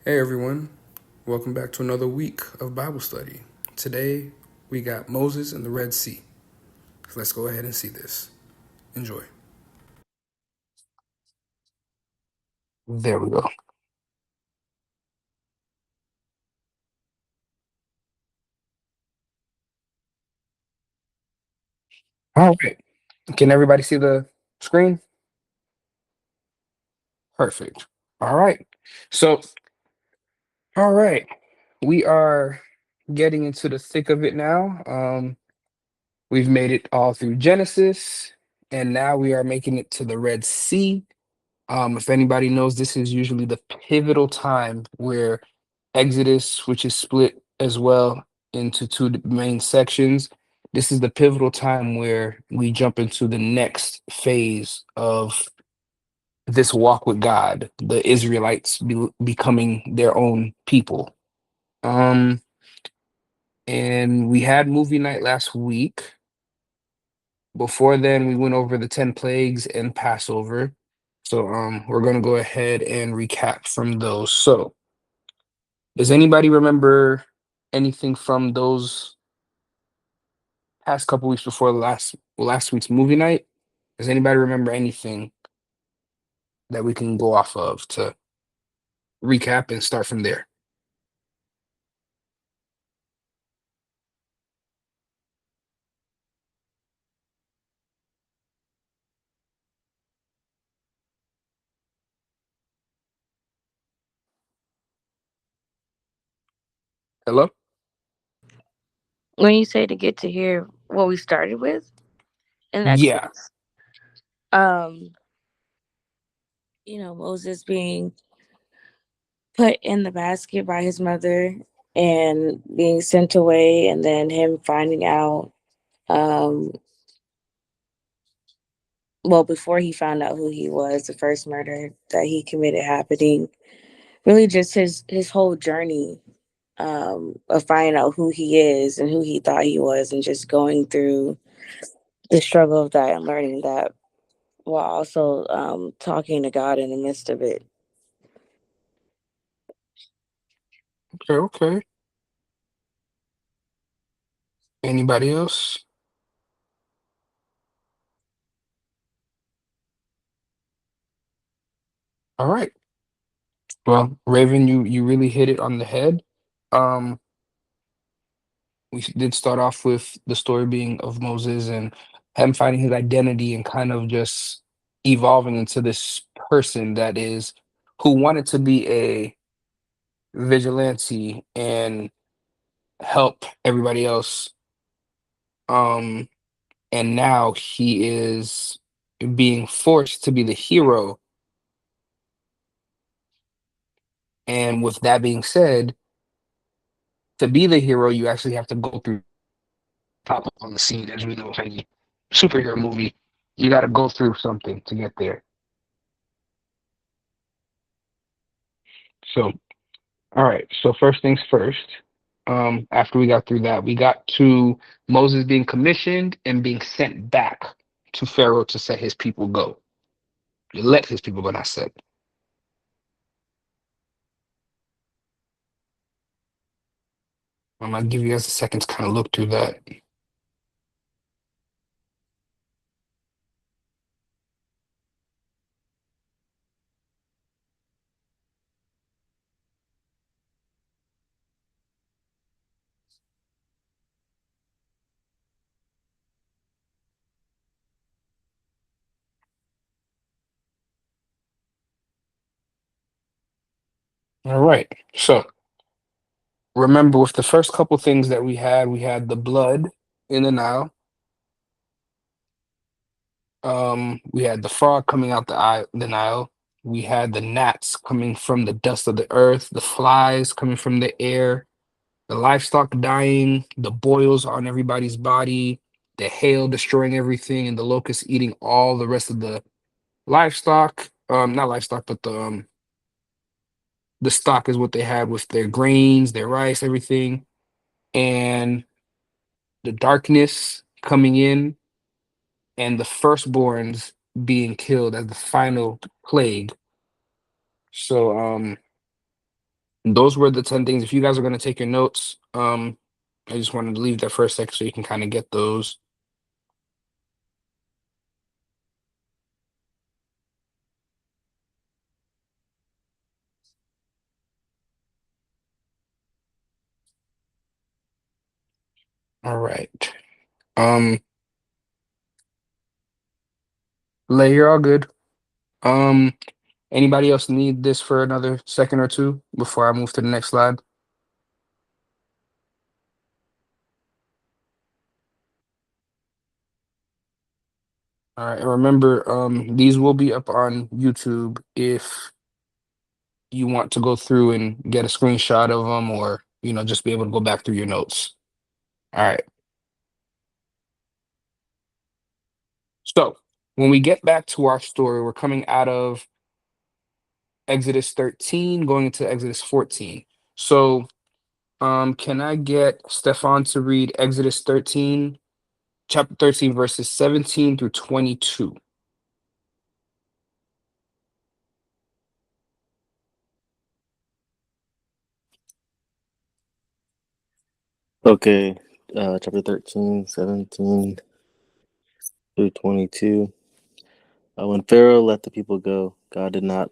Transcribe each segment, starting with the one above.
Hey everyone, welcome back to another week of Bible study. Today we got Moses and the Red Sea. So let's go ahead and see this. Enjoy. There we go. All right. Can everybody see the screen? Perfect. All right. So, all right. We are getting into the thick of it now. We've made it all through Genesis, and now we are making it to the Red Sea. If anybody knows, this is usually the pivotal time where Exodus, which is split as well into main sections, this is the pivotal time where we jump into the next phase of this walk with God, the Israelites becoming their own people. Um, and we had movie night last week. Before then, we went over the 10 plagues and Passover. So we're gonna go ahead and recap from those. So does anybody remember anything from those past couple weeks before last week's movie night? Does anybody remember anything that we can go off of to recap and start from there? Hello? When you say to get to hear what we started with in Yeah. Exodus, um, Moses being put in the basket by his mother and being sent away, and then him finding out, um, well, before he found out who he was, the first murder that he committed happening, really just his whole journey of finding out who he is and who he thought he was, and just going through the struggle of that and learning that while also talking to God in the midst of it. Okay, okay. Anybody else? All right. Well, Raven, you really hit it on the head. Um, did start off with the story being of Moses and him finding his identity and kind of just evolving into this person that is who wanted to be a vigilante and help everybody else. Um, and now he is being forced to be the hero. And with that being said, to be the hero, you actually have to go through top on the scene, as we know of any superhero movie. You got to go through something to get there. So, all right. So first things first. After we got through that, we got to Moses being commissioned and being sent back to Pharaoh to set his people go. Let his people go, not set. I'll give you guys a second to kind of look through that. All right. So remember, with the first couple things that we had the blood in the Nile. We had the frog coming out the Nile. We had the gnats coming from the dust of the earth, the flies coming from the air, the livestock dying, the boils on everybody's body, the hail destroying everything, and the locusts eating all the rest of the livestock. Not livestock, but the stock is what they had with their grains, their rice, everything, and the darkness coming in, and the firstborns being killed as the final plague. So those were the 10 things. If you guys are going to take your notes, I just wanted to leave that for a second so you can kind of get those. All right. Lay, you're all good. Um, Anybody else need this for another second or two before I move to the next slide? All right, and remember, these will be up on YouTube if you want to go through and get a screenshot of them, or just be able to go back through your notes. All right. So when we get back to our story, we're coming out of Exodus 13, going into Exodus 14. So, can I get Stefan to read Exodus 13, chapter 13, verses 17 through 22? Okay, chapter 13, 17 through 22. When Pharaoh let the people go, God did not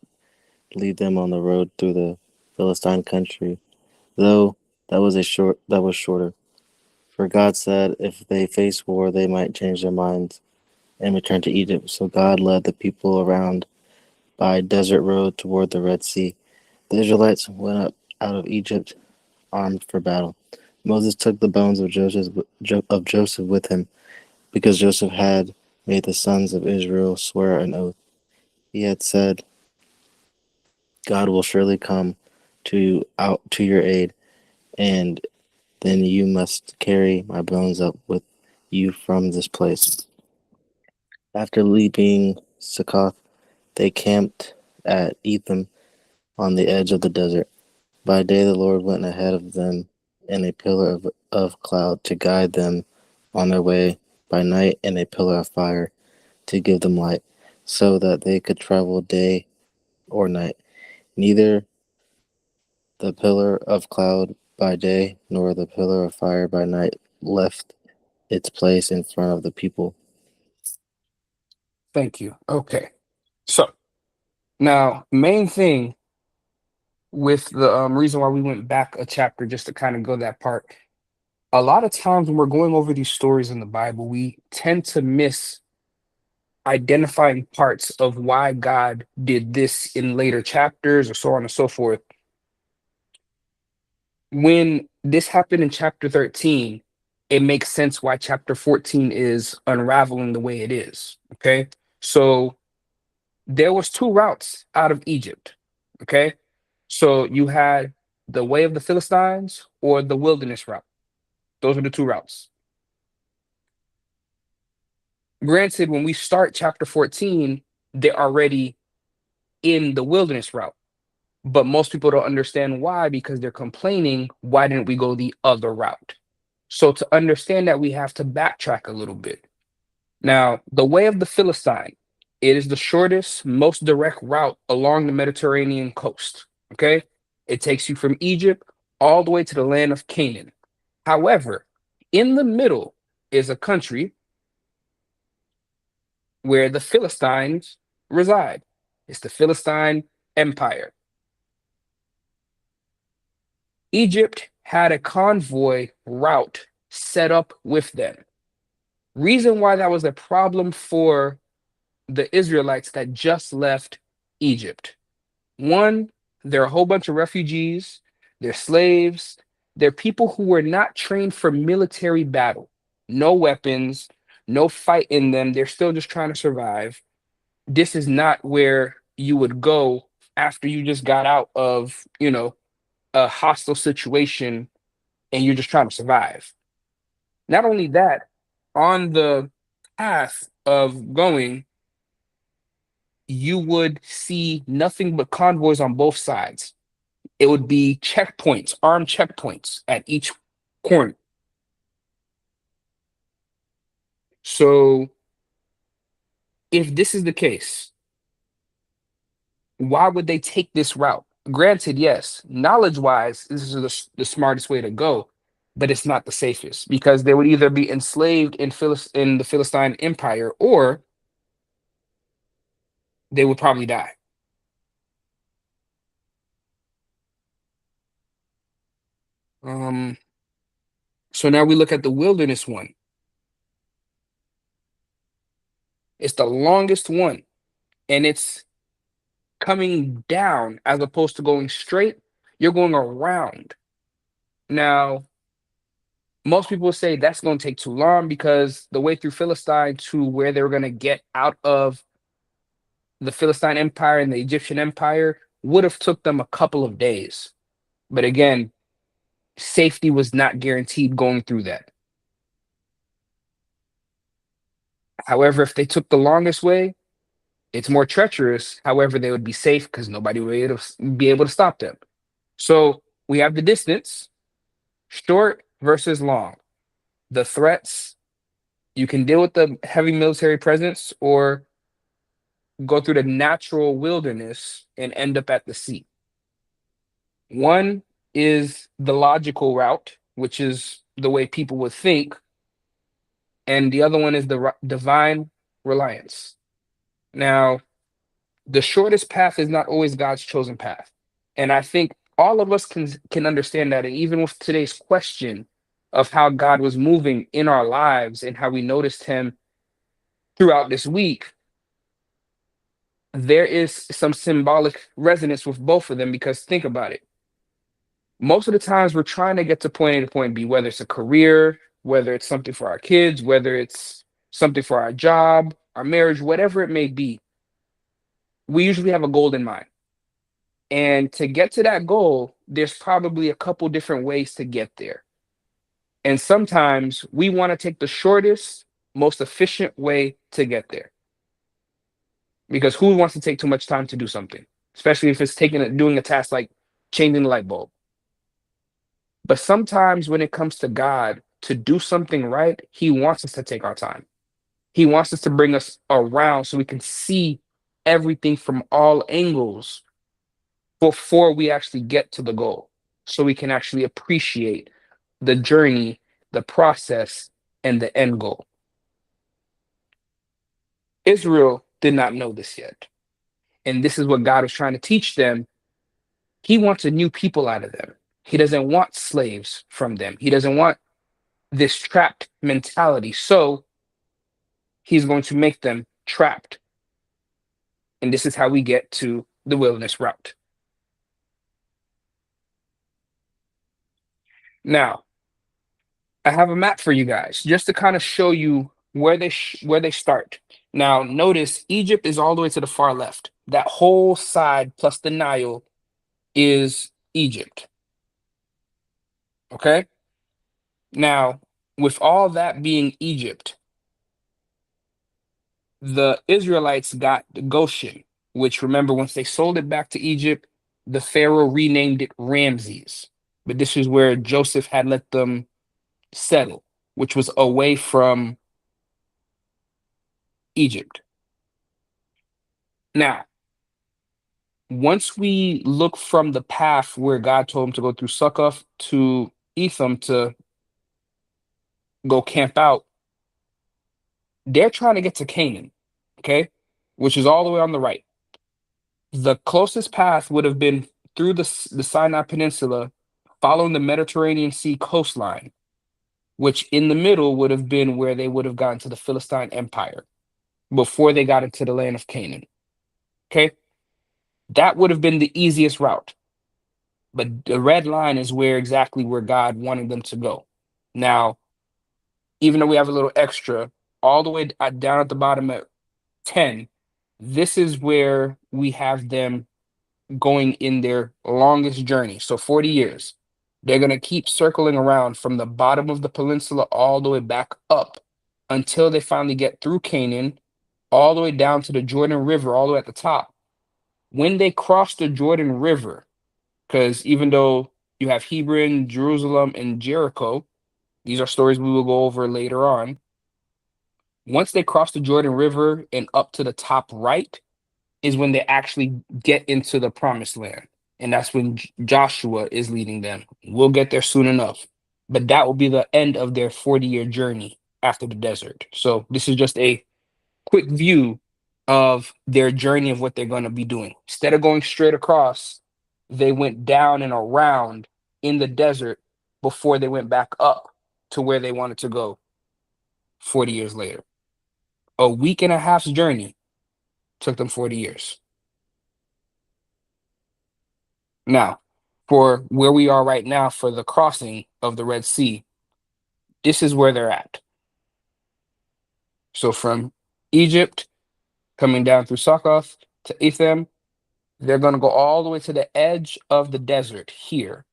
lead them on the road through the Philistine country, though that was shorter. For God said if they face war, they might change their minds and return to Egypt. So God led the people around by a desert road toward the Red Sea. The Israelites went up out of Egypt armed for battle. Moses took the bones of Joseph with him, because Joseph had made the sons of Israel swear an oath. He had said, God will surely come to your aid, and then you must carry my bones up with you from this place. After leaving Succoth, they camped at Etham on the edge of the desert. By day the Lord went ahead of them in a pillar of cloud to guide them on their way, by night in a pillar of fire to give them light, so that they could travel day or night. Neither the pillar of cloud by day nor the pillar of fire by night left its place in front of the people. Thank you. Okay. So now, main thing with the reason why we went back a chapter just to kind of go that part. A lot of times when we're going over these stories in the Bible, we tend to miss identifying parts of why God did this in later chapters or so on and so forth. When this happened in chapter 13, it makes sense why chapter 14 is unraveling the way it is. Okay. So there was two routes out of Egypt. Okay. So you had the way of the Philistines or the wilderness route. Those are the two routes. Granted, when we start chapter 14, they're already in the wilderness route. But most people don't understand why, because they're complaining, why didn't we go the other route? So to understand that, we have to backtrack a little bit. Now, the way of the Philistine, it is the shortest, most direct route along the Mediterranean coast. Okay. It takes you from Egypt all the way to the land of Canaan. However, in the middle is a country where the Philistines reside. It's the Philistine Empire. Egypt had a convoy route set up with them. Reason why that was a problem for the Israelites that just left Egypt. One, there are a whole bunch of refugees, they're slaves, they're people who were not trained for military battle. No weapons, no fight in them. They're still just trying to survive. This is not where you would go after you just got out of, a hostile situation and you're just trying to survive. Not only that, on the path of going, you would see nothing but convoys on both sides. It would be checkpoints, armed checkpoints at each corner. So, if this is the case, why would they take this route? Granted, yes, knowledge-wise, this is the smartest way to go, but it's not the safest because they would either be enslaved in the Philistine Empire or they would probably die. So now we look at the wilderness one. It's the longest one, and it's coming down as opposed to going straight. You're going around. Now, most people say that's going to take too long because the way through Philistine to where they were going to get out of the Philistine Empire and the Egyptian Empire would have took them a couple of days. But again, safety was not guaranteed going through that. However, if they took the longest way, it's more treacherous. However, they would be safe because nobody would be able to stop them. So we have the distance, short versus long. The threats, you can deal with the heavy military presence or go through the natural wilderness and end up at the sea. One is the logical route, which is the way people would think, and the other one is the divine reliance. Now, the shortest path is not always God's chosen path. And I think all of us can understand that. And even with today's question of how God was moving in our lives and how we noticed him throughout this week, there is some symbolic resonance with both of them because think about it. Most of the times we're trying to get to point A to point B, whether it's a career, whether it's something for our kids, whether it's something for our job, our marriage, whatever it may be. We usually have a goal in mind. And to get to that goal, there's probably a couple different ways to get there. And sometimes we want to take the shortest, most efficient way to get there. Because who wants to take too much time to do something, especially if it's doing a task like changing the light bulb. But sometimes when it comes to God, to do something right, he wants us to take our time. He wants us to bring us around so we can see everything from all angles before we actually get to the goal, so we can actually appreciate the journey, the process, and the end goal. Israel did not know this yet. And this is what God was trying to teach them. He wants a new people out of them. He doesn't want slaves from them. He doesn't want this trapped mentality. So he's going to make them trapped. And this is how we get to the wilderness route. Now, I have a map for you guys just to kind of show you where they start. Now, notice Egypt is all the way to the far left. That whole side plus the Nile is Egypt. Okay? Now, with all that being Egypt, the Israelites got Goshen, which remember, once they sold it back to Egypt, the Pharaoh renamed it Ramses. But this is where Joseph had let them settle, which was away from Egypt. Now, once we look from the path where God told him to go through Succoth to Etham to go camp out, they're trying to get to Canaan, okay, which is all the way on the right. The closest path would have been through the Sinai Peninsula, following the Mediterranean Sea coastline, which in the middle would have been where they would have gotten to the Philistine Empire before they got into the land of Canaan. Okay? That would have been the easiest route. But the red line is exactly where God wanted them to go. Now, even though we have a little extra, all the way down at the bottom at 10, this is where we have them going in their longest journey. So 40 years. They're going to keep circling around from the bottom of the peninsula all the way back up until they finally get through Canaan, all the way down to the Jordan River, all the way at the top. When they cross the Jordan River, because even though you have Hebron, Jerusalem, and Jericho, these are stories we will go over later on. Once they cross the Jordan River and up to the top right is when they actually get into the promised land. and that's when Joshua is leading them. We'll get there soon enough. But that will be the end of their 40-year journey after the desert. So this is just a quick view of their journey of what they're going to be doing. Instead of going straight across, they went down and around in the desert before they went back up to where they wanted to go 40 years later. A week and a half's journey took them 40 years. Now, for where we are right now for the crossing of the Red Sea, this is where they're at. So from Egypt, coming down through Succoth to Etham, they're going to go all the way to the edge of the desert here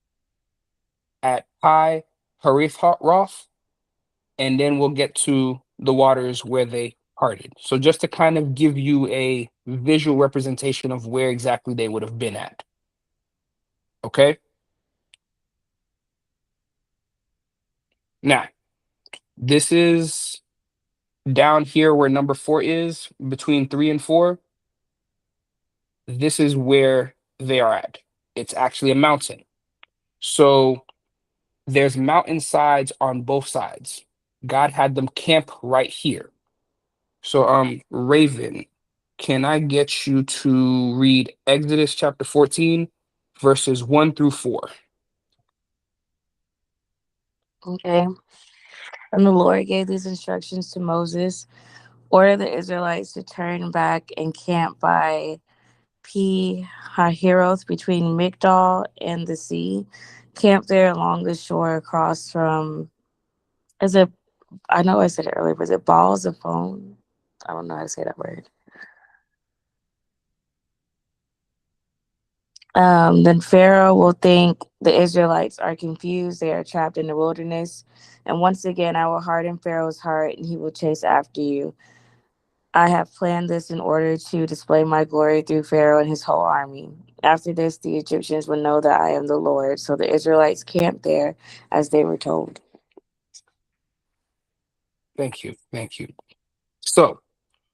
at Pi Harithoth, and then we'll get to the waters where they parted. So just to kind of give you a visual representation of where exactly they would have been at. Okay? Now, this is down here where number 4 is, between 3 and 4. This is where they are at. It's actually a mountain. So there's mountainsides on both sides. God had them camp right here. So, Raven, can I get you to read Exodus chapter 14, verses 1 through 4? Okay. And the Lord gave these instructions to Moses: order the Israelites to turn back and camp by Pi Hahiroth between Migdal and the sea. Camp there along the shore across from, is it, I know I said it earlier, was it balls of foam? I don't know how to say that word. Then Pharaoh will think the Israelites are confused. They are trapped in the wilderness. And once again, I will harden Pharaoh's heart and he will chase after you. I have planned this in order to display my glory through Pharaoh and his whole army. After this, the Egyptians will know that I am the Lord. So the Israelites camped there as they were told. Thank you. Thank you. So,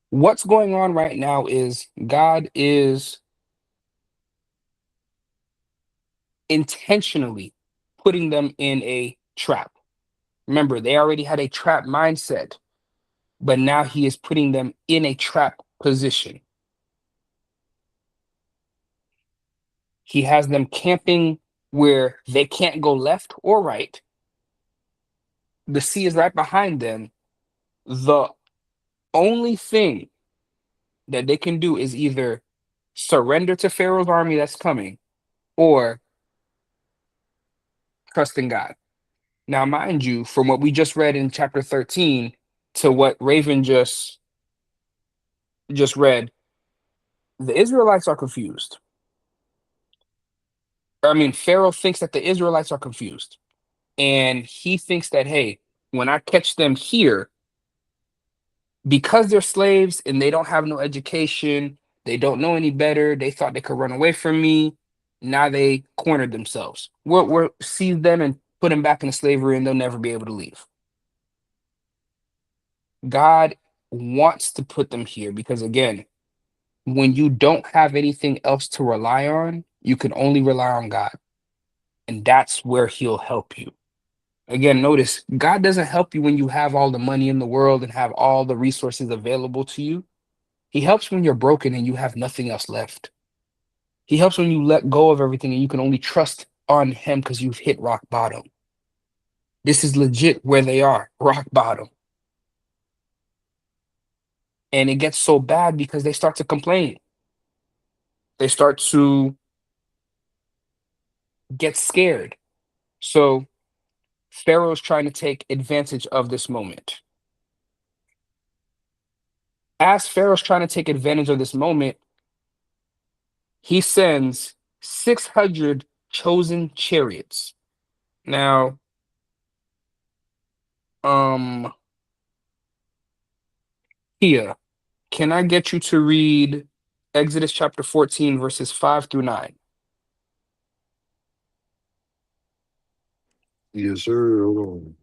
what's going on right now is God is intentionally putting them in a trap. Remember, they already had a trap mindset, but now he is putting them in a trap position. He has them camping where they can't go left or right. The sea is right behind them. The only thing that they can do is either surrender to Pharaoh's army that's coming or trust in God. Now, mind you, from what we just read in chapter 13 to what Raven just read, the Israelites are confused. Pharaoh thinks that the Israelites are confused. And he thinks that, hey, when I catch them here, because they're slaves and they don't have no education, they don't know any better, they thought they could run away from me. Now they cornered themselves. We'll seize them and put them back into slavery and they'll never be able to leave. God wants to put them here because, again, when you don't have anything else to rely on, you can only rely on God. And that's where he'll help you. Again, notice God doesn't help you when you have all the money in the world and have all the resources available to you. He helps when you're broken and you have nothing else left. He helps when you let go of everything and you can only trust on him because you've hit rock bottom. This is legit where they are, rock bottom. And it gets so bad because they start to complain. They start to get scared. So Pharaoh's trying to take advantage of this moment. As Pharaoh's trying to take advantage of this moment, he sends 600 chosen chariots. Now, Kia, can I get you to read Exodus chapter 14, verses 5 through 9? Yes, sir. Hold on.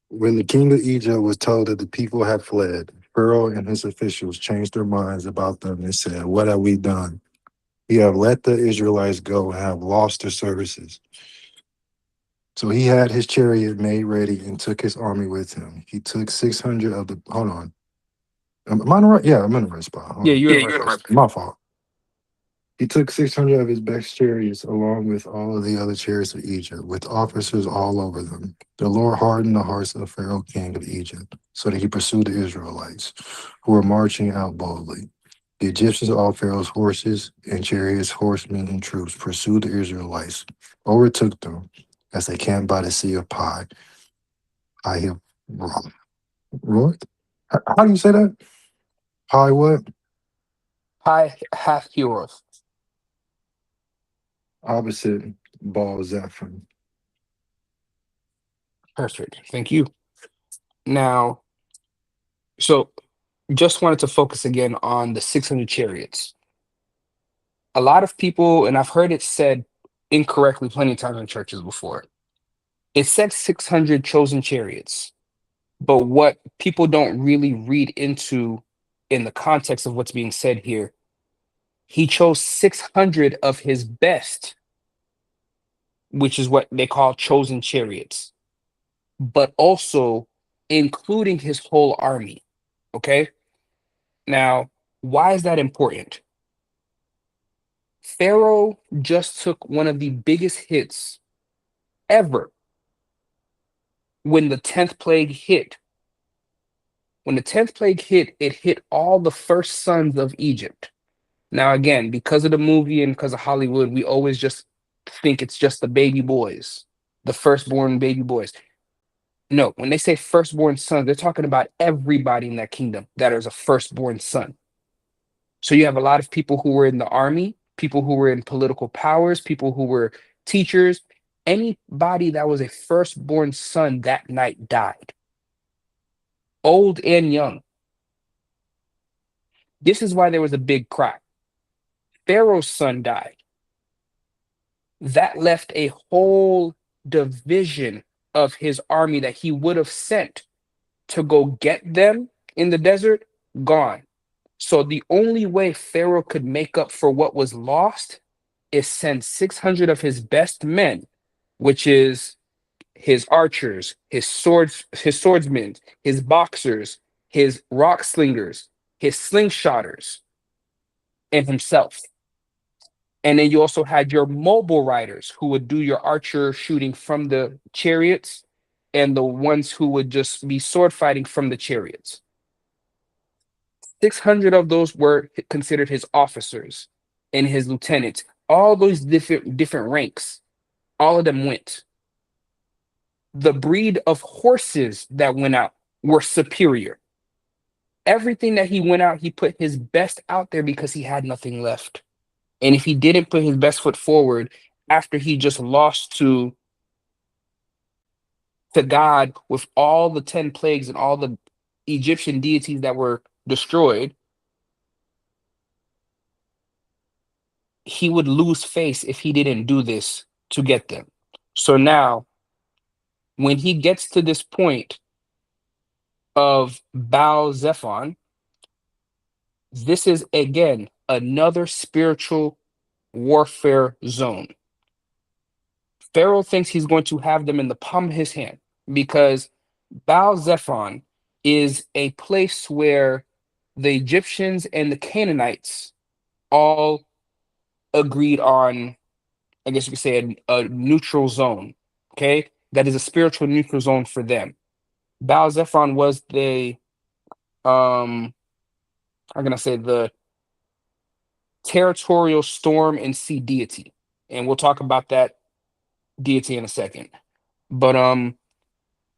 When the king of Egypt was told that the people had fled, Pharaoh and his officials changed their minds about them and said, "What have we done? He have let the Israelites go and have lost their services. So he had his chariot made ready and took his army with him. He took 600 of the. Hold on. Am I in the right? Yeah, I'm in the right spot. Hold Yeah, on. you're in the right place. My fault. He took 600 of his best chariots along with all of the other chariots of Egypt, with officers all over them. The Lord hardened the hearts of Pharaoh, king of Egypt, so that he pursued the Israelites, who were marching out boldly. The Egyptians, all Pharaoh's horses and chariots, horsemen, and troops pursued the Israelites, overtook them as they camped by the Sea of Pi. I have what? How do you say that? Pi what? Pi hath heroes. Opposite Baal Zephon. Perfect. Thank you. Now, so just wanted to focus again on the 600 chariots. A lot of people, and I've heard it said incorrectly plenty of times in churches before. It said 600 chosen chariots, but what people don't really read into in the context of what's being said here, he chose 600 of his best, which is what they call chosen chariots, but also including his whole army. Okay. Now, why is that important? Pharaoh just took one of the biggest hits ever when the 10th plague hit. When the 10th plague hit, it hit all the first sons of Egypt. Now, again, because of the movie and because of Hollywood, we always just think it's just the baby boys, the firstborn baby boys. No, when they say firstborn sons, they're talking about everybody in that kingdom that is a firstborn son. So you have a lot of people who were in the army, people who were in political powers, people who were teachers. Anybody that was a firstborn son that night died, old and young. This is why there was a big cry. Pharaoh's son died. That left a whole division of his army that he would have sent to go get them in the desert gone. So the only way Pharaoh could make up for what was lost is send 600 of his best men, which is his archers, his swordsmen, his boxers, his rock slingers, his slingshotters, and himself. And then you also had your mobile riders who would do your archer shooting from the chariots and the ones who would just be sword fighting from the chariots. 600 of those were considered his officers and his lieutenants. All those different ranks, all of them went. The breed of horses that went out were superior. Everything that he went out, he put his best out there because he had nothing left. And if he didn't put his best foot forward after he just lost to God with all the 10 plagues and all the Egyptian deities that were destroyed, he would lose face if he didn't do this to get them. So now, when he gets to this point of Baal Zephon, this is again another spiritual warfare zone. Pharaoh thinks he's going to have them in the palm of his hand because Baal Zephon is a place where the Egyptians and the Canaanites all agreed on, I guess you could say, a neutral zone. Okay, that is a spiritual neutral zone for them. Baal Zephon was the I'm gonna say the territorial storm and sea deity, and we'll talk about that deity in a second. But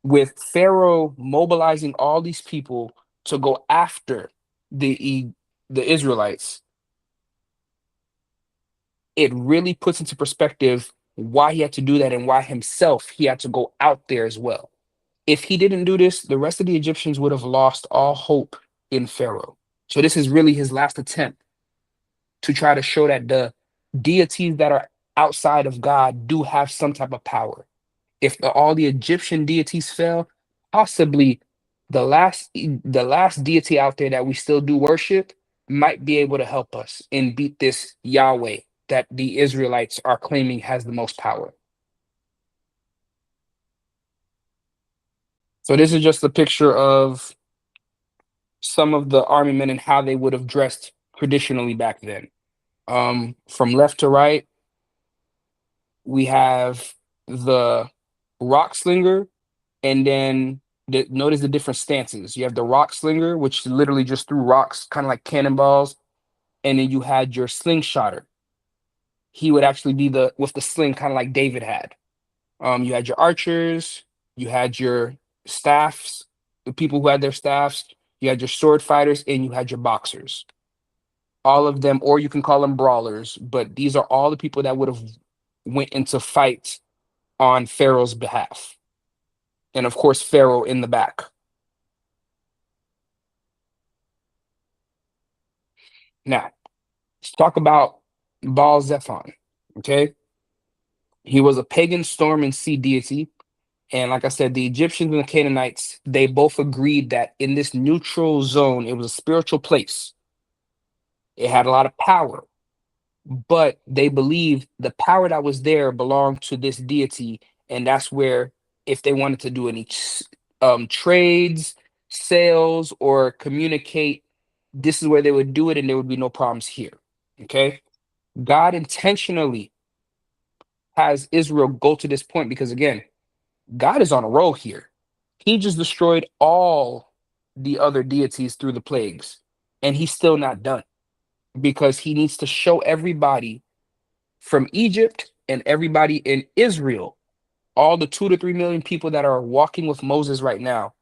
with Pharaoh mobilizing all these people to go after the Israelites, it really puts into perspective why he had to do that and why himself he had to go out there as well. If he didn't do this, the rest of the Egyptians would have lost all hope in Pharaoh. So this is really his last attempt to try to show that the deities that are outside of God do have some type of power. If all the Egyptian deities fell, possibly the last deity out there that we still do worship might be able to help us and beat this Yahweh that the Israelites are claiming has the most power. So this is just a picture of some of the army men and how they would have dressed traditionally back then. From left to right, we have the rock slinger, and then notice the different stances. You have the rock slinger, which literally just threw rocks, kind of like cannonballs, and then you had your slingshotter. He would actually be with the sling, kind of like David had. You had your archers, you had your staffs, the people who had their staffs, you had your sword fighters, and you had your boxers. All of them, or you can call them brawlers, but these are all the people that would have went into fight on Pharaoh's behalf. And of course, Pharaoh in the back. Now, let's talk about Baal Zephon. Okay. He was a pagan storm and sea deity. And like I said, the Egyptians and the Canaanites, they both agreed that in this neutral zone, it was a spiritual place. It had a lot of power, but they believed the power that was there belonged to this deity. And that's where, if they wanted to do any trades, sales, or communicate, this is where they would do it, and there would be no problems here. Okay. God intentionally has Israel go to this point because, again, God is on a roll here. He just destroyed all the other deities through the plagues, and he's still not done because he needs to show everybody from Egypt and everybody in Israel, all the 2 to 3 million people that are walking with Moses right now,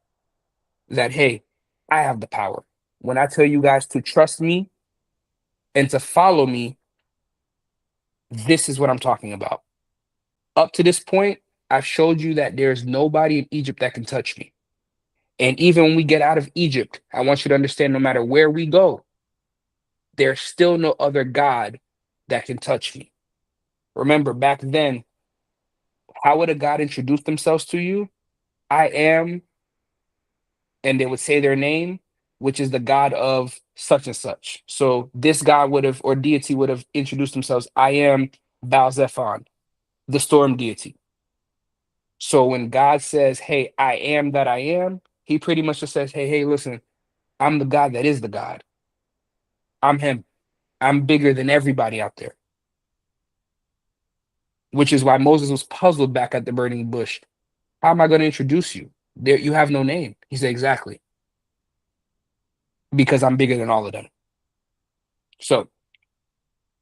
that, hey, I have the power. When I tell you guys to trust me and to follow me, this is what I'm talking about. Up to this point, I've showed you that there's nobody in Egypt that can touch me. And even when we get out of Egypt, I want you to understand no matter where we go, there's still no other God that can touch me. Remember, back then, how would a God introduce themselves to you? I am, and they would say their name, which is the God of such and such. So this God would have, or deity would have introduced themselves. I am Baal Zephon, the storm deity. So when God says, hey, I am that I am, he pretty much just says, hey, listen, I'm the God that is the God. I'm him. I'm bigger than everybody out there. Which is why Moses was puzzled back at the burning bush. How am I going to introduce you? There, you have no name. He said, exactly. Because I'm bigger than all of them. So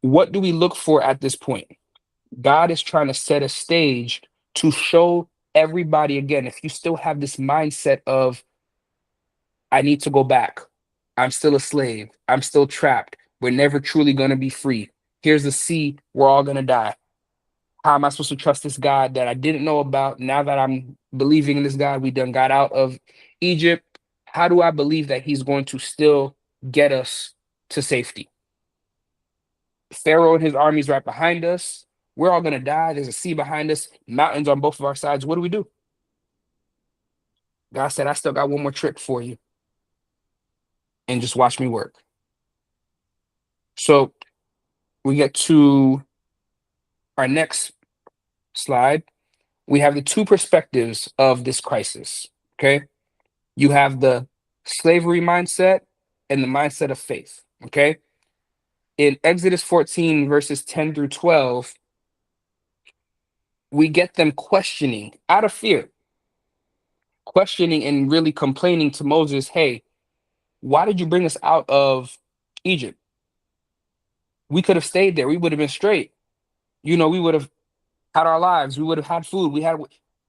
what do we look for at this point? God is trying to set a stage to show everybody, again, if you still have this mindset of, I need to go back. I'm still a slave. I'm still trapped. We're never truly going to be free. Here's the sea. We're all going to die. How am I supposed to trust this God that I didn't know about? Now that I'm believing in this God, we done got out of Egypt. How do I believe that he's going to still get us to safety? Pharaoh and his armies right behind us. We're all going to die. There's a sea behind us, mountains on both of our sides. What do? God said, I still got one more trick for you. And just watch me work. So we get to our next slide. We have the two perspectives of this crisis. Okay. You have the slavery mindset and the mindset of faith. Okay. In Exodus 14, verses 10 through 12, we get them questioning out of fear, questioning and really complaining to Moses, hey, why did you bring us out of Egypt? We could have stayed there. We would have been straight. We would have had our lives. We would have had food.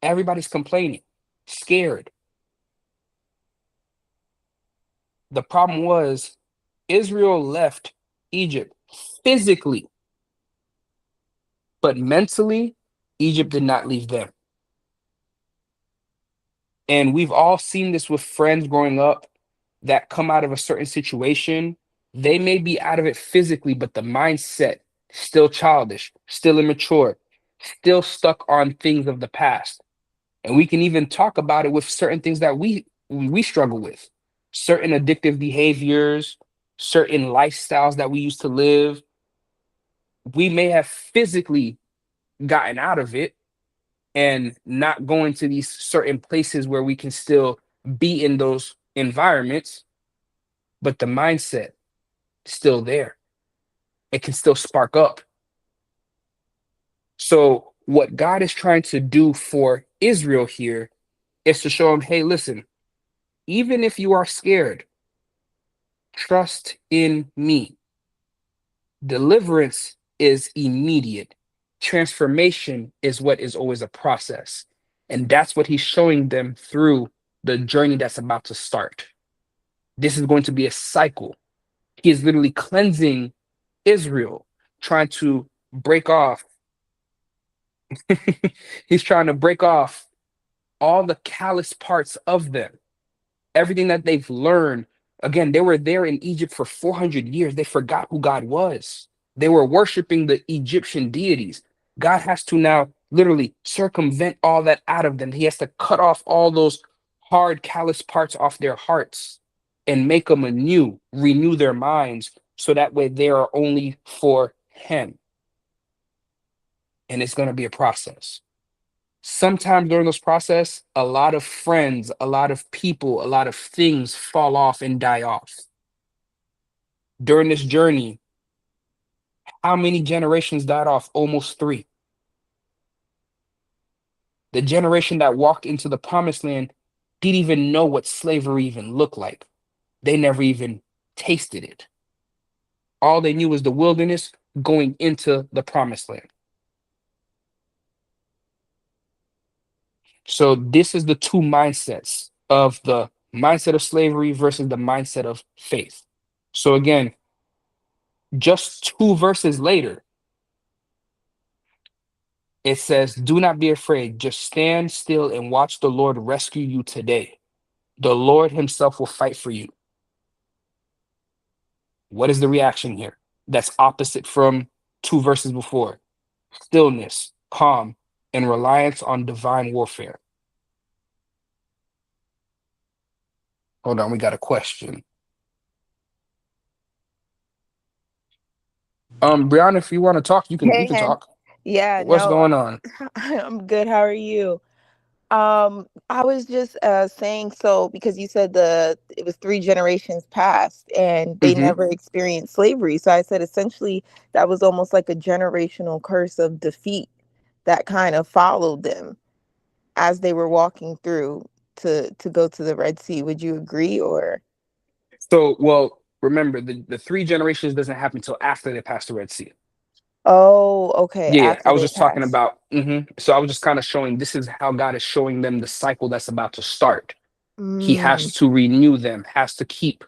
Everybody's complaining, scared. The problem was Israel left Egypt physically, but mentally, Egypt did not leave them. And we've all seen this with friends growing up that come out of a certain situation. They may be out of it physically, but the mindset still childish, still immature, still stuck on things of the past. And we can even talk about it with certain things that we struggle with, certain addictive behaviors, certain lifestyles that we used to live. We may have physically gotten out of it and not going to these certain places where we can still be in those environments, but the mindset is still there. It can still spark up. So what God is trying to do for Israel here is to show them, hey, listen, even if you are scared, trust in me. Deliverance is immediate. Transformation is what is always a process. And that's what he's showing them through the journey that's about to start. This is going to be a cycle. He is literally cleansing Israel, trying to break off. He's trying to break off all the callous parts of them, everything that they've learned. Again, they were there in Egypt for 400 years. They forgot who God was. They were worshiping the Egyptian deities. God has to now literally circumvent all that out of them. He has to cut off all those hard, callous parts off their hearts and make them anew, renew their minds, so that way they are only for Him. And it's going to be a process. Sometimes during this process, a lot of friends, a lot of people, a lot of things fall off and die off. During this journey, how many generations died off? Almost 3. The generation that walked into the promised land didn't even know what slavery even looked like. They never even tasted it. All they knew was the wilderness going into the promised land. So this is the two mindsets of the mindset of slavery versus the mindset of faith. So again, just 2 verses later, it says, do not be afraid. Just stand still and watch the Lord rescue you today. The Lord himself will fight for you. What is the reaction here? That's opposite from 2 verses before. Stillness, calm, and reliance on divine warfare. Hold on, we got a question. Brianna, if you want to talk, you Hey, can Hen. talk. Yeah, What's no, going on? I'm good. How are you? I was just saying, so because you said it was 3 generations past and they Hmm. never experienced slavery. So I said essentially that was almost like a generational curse of defeat that kind of followed them as they were walking through to go to the Red Sea. Would you agree or? So, well, remember, the 3 generations doesn't happen until after they pass the Red Sea. Oh, okay, Yeah, after I was they just talking passed. about, so I was just kind of showing this is how God is showing them the cycle that's about to start. He Mm, has to renew them, has to keep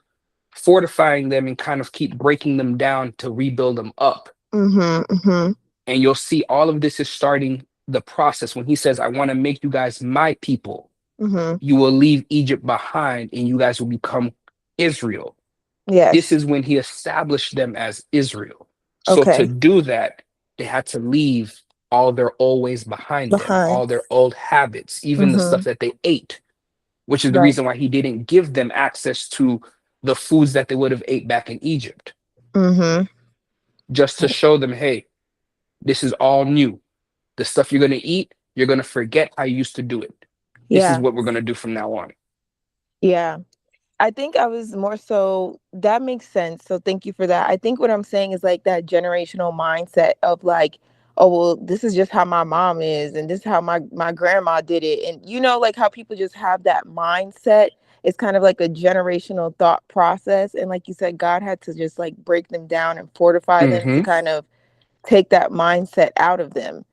fortifying them and kind of keep breaking them down to rebuild them up. mm-hmm, mm-hmm, And you'll see all of this is starting the process when he says, I want to make you guys my people. mm-hmm. You will leave Egypt behind and you guys will become Israel. This Yes. is when he established them as Israel. So to Okay. do that, they had to leave all their old ways behind them, Behind. all their old habits, even the Mm-hmm. stuff that they ate, which is the Right. reason why he didn't give them access to the foods that they would have ate back in Egypt, Mm-hmm. just to show them, hey, this is all new. The stuff you're going to eat, you're going to forget how you used to do it. This is Yeah. what we're going to do from now on. Yeah. I think I was more so that makes sense. So thank you for that. I think what I'm saying is like that generational mindset of like, oh well, this is just how my mom is and this is how my grandma did it. And like how people just have that mindset. It's kind of like a generational thought process. And like you said, God had to just like break them down and fortify them to Hmm. kind of take that mindset out of them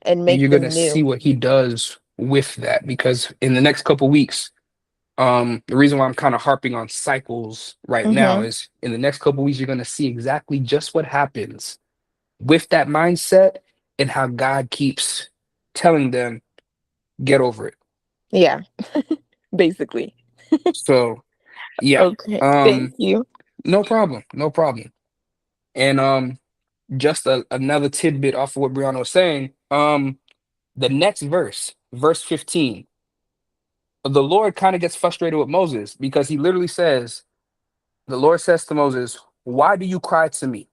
and And make you're going to them see new. what he does with that, because in the next couple weeks, the reason why I'm kind of harping on cycles right now Mm-hmm. is in the next couple weeks, you're going to see exactly just what happens with that mindset and how God keeps telling them, get over it. Yeah, basically. So, yeah, Okay. Thank um, you. no problem, no problem. And just another tidbit off of what Brianna was saying. The next verse, verse 15, the Lord kind of gets frustrated with Moses because he literally says, The Lord says to Moses, "Why do you cry to me?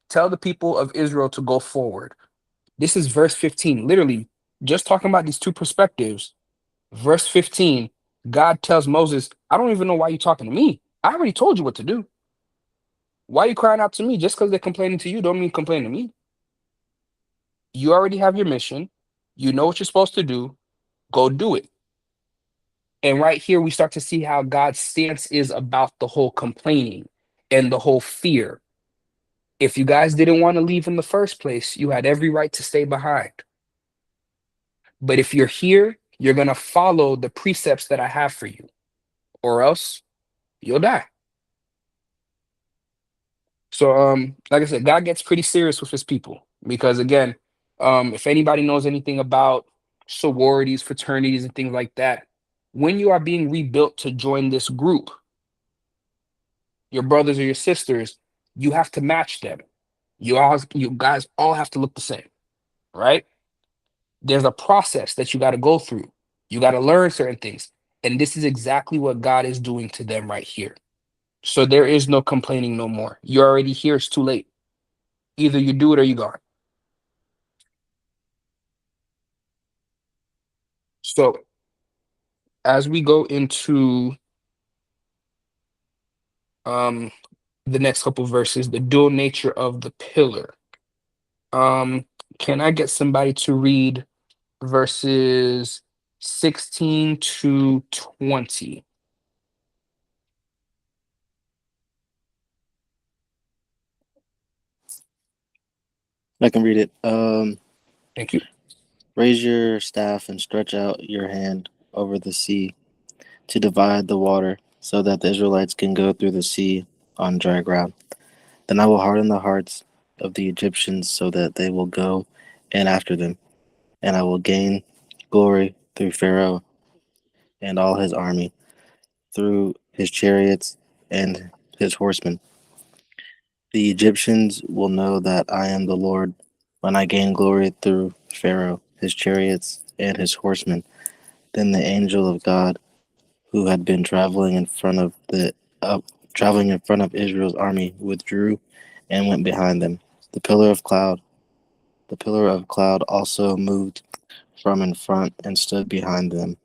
Tell the people of Israel to go forward." This is verse 15. Literally, just talking about these two perspectives. Verse 15, God tells Moses, "I don't even know why you're talking to me. I already told you what to do. Why are you crying out to me? Just because they're complaining to you don't mean complain to me. You already have your mission. You know what you're supposed to do. Go do it." And right here, we start to see how God's stance is about the whole complaining and the whole fear. If you guys didn't want to leave in the first place, you had every right to stay behind. But if you're here, you're going to follow the precepts that I have for you, or else you'll die. So, like I said, God gets pretty serious with his people because, again, if anybody knows anything about sororities, fraternities, and things like that, when you are being rebuilt to join this group, your brothers or your sisters, you have to match them. You guys all have to look the same, right? There's a process that you got to go through. You got to learn certain things. And this is exactly what God is doing to them right here. So there is no complaining no more. You're already here. It's too late. Either you do it or you gone. So as we go into the next couple verses, the dual nature of the pillar. Can I get somebody to read verses 16 to 20? I can read it. Thank you. Raise your staff and stretch out your hand over the sea to divide the water, so that the Israelites can go through the sea on dry ground. Then I will harden the hearts of the Egyptians so that they will go in after them, and I will gain glory through Pharaoh and all his army, through his chariots and his horsemen. The Egyptians will know that I am the Lord when I gain glory through Pharaoh, his chariots, and his horsemen. Then the angel of God, who had been traveling in front of Israel's army, withdrew and went behind them. The pillar of cloud also moved from in front and stood behind them,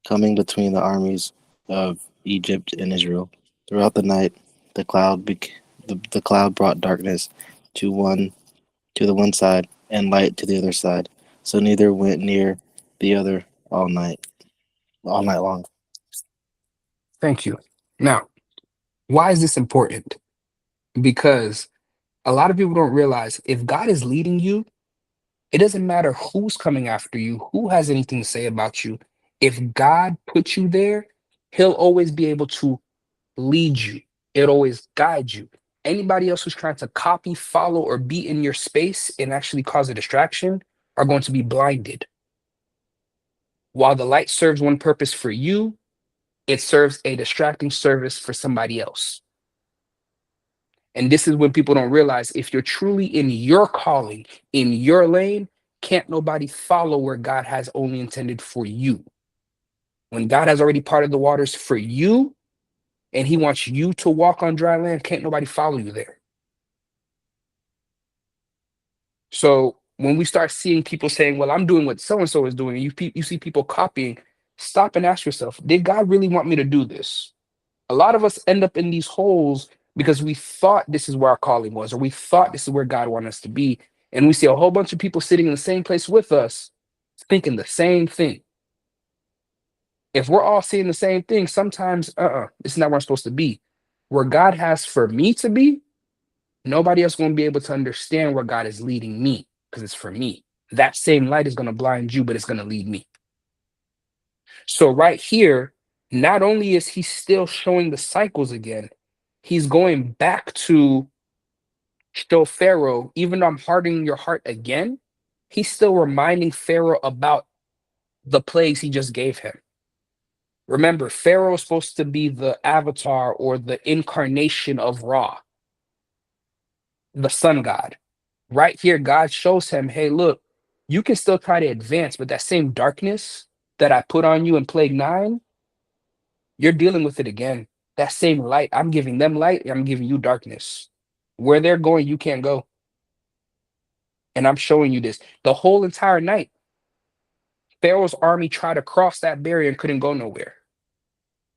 coming between the armies of Egypt and Israel. Throughout the night, the cloud brought darkness to the one side and light to the other side, so neither went near the other all night long. Thank you. Now, why is this important? Because a lot of people don't realize if God is leading you, it doesn't matter who's coming after you, who has anything to say about you. If God put you there, he'll always be able to lead you. It'll always guide you. Anybody else who's trying to copy, follow, or be in your space and actually cause a distraction are going to be blinded. While the light serves one purpose for you, it serves a distracting service for somebody else. And this is when people don't realize if you're truly in your calling, in your lane, can't nobody follow where God has only intended for you. When God has already parted the waters for you and he wants you to walk on dry land, can't nobody follow you there. So when we start seeing people saying, well, I'm doing what so-and-so is doing, you see people copying, stop and ask yourself, did God really want me to do this? A lot of us end up in these holes because we thought this is where our calling was, or we thought this is where God wanted us to be. And we see a whole bunch of people sitting in the same place with us, thinking the same thing. If we're all seeing the same thing, sometimes, this is not where I'm supposed to be. Where God has for me to be, nobody else going to be able to understand where God is leading me because it's for me. That same light is going to blind you, but it's going to lead me. So right here, not only is he still showing the cycles again, he's going back to show Pharaoh, even though I'm hardening your heart again, he's still reminding Pharaoh about the plagues he just gave him. Remember, Pharaoh is supposed to be the avatar or the incarnation of Ra, the sun god. Right here, God shows him, hey, look, you can still try to advance, but that same darkness that I put on you in plague 9, you're dealing with it again. that same light, I'm giving them light, and I'm giving you darkness. Where they're going, you can't go. And I'm showing you this. The whole entire night, Pharaoh's army tried to cross that barrier and couldn't go nowhere.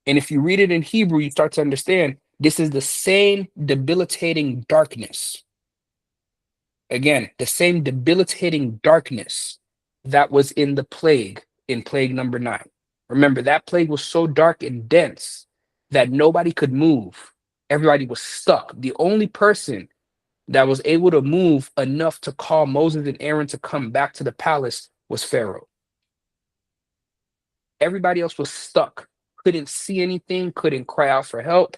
And if you read it in Hebrew, you start to understand this is the same debilitating darkness. Again, the same debilitating darkness that was in the plague, in plague number 9. Remember, that plague was so dark and dense that nobody could move. Everybody was stuck. The only person that was able to move enough to call Moses and Aaron to come back to the palace was Pharaoh. Everybody else was stuck, couldn't see anything, couldn't cry out for help,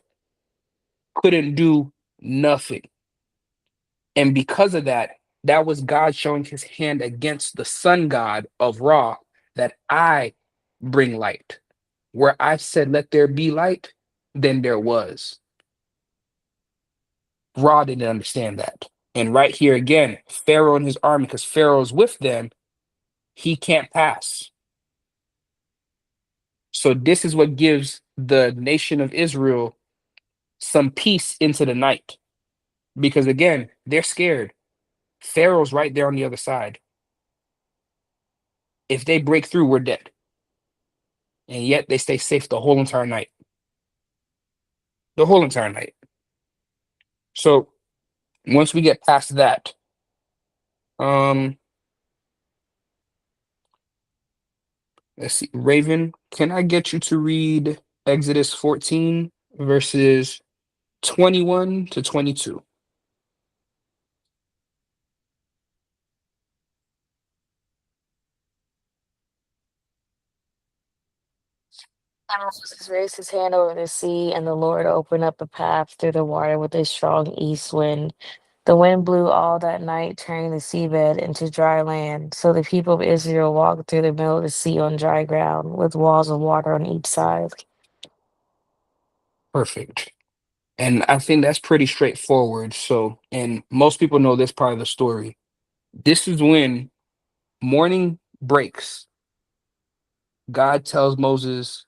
couldn't do nothing. And because of that, that was God showing his hand against the sun god of Ra, that I bring light. Where I said, let there be light, then there was. Ra didn't understand that. And right here again, Pharaoh and his army, because Pharaoh's with them, he can't pass. So this is what gives the nation of Israel some peace into the night. Because again, they're scared. Pharaoh's right there on the other side. If they break through, we're dead. And yet they stay safe the whole entire night. The whole entire night. So once we get past that, let's see, Raven, can I get you to read Exodus 14 verses 21 to 22? And Moses raised his hand over the sea, and the Lord opened up a path through the water with a strong east wind. The wind blew all that night, turning the seabed into dry land. So the people of Israel walked through the middle of the sea on dry ground, with walls of water on each side. Perfect. And I think that's pretty straightforward. So, and most people know this part of the story. This is when morning breaks. God tells Moses,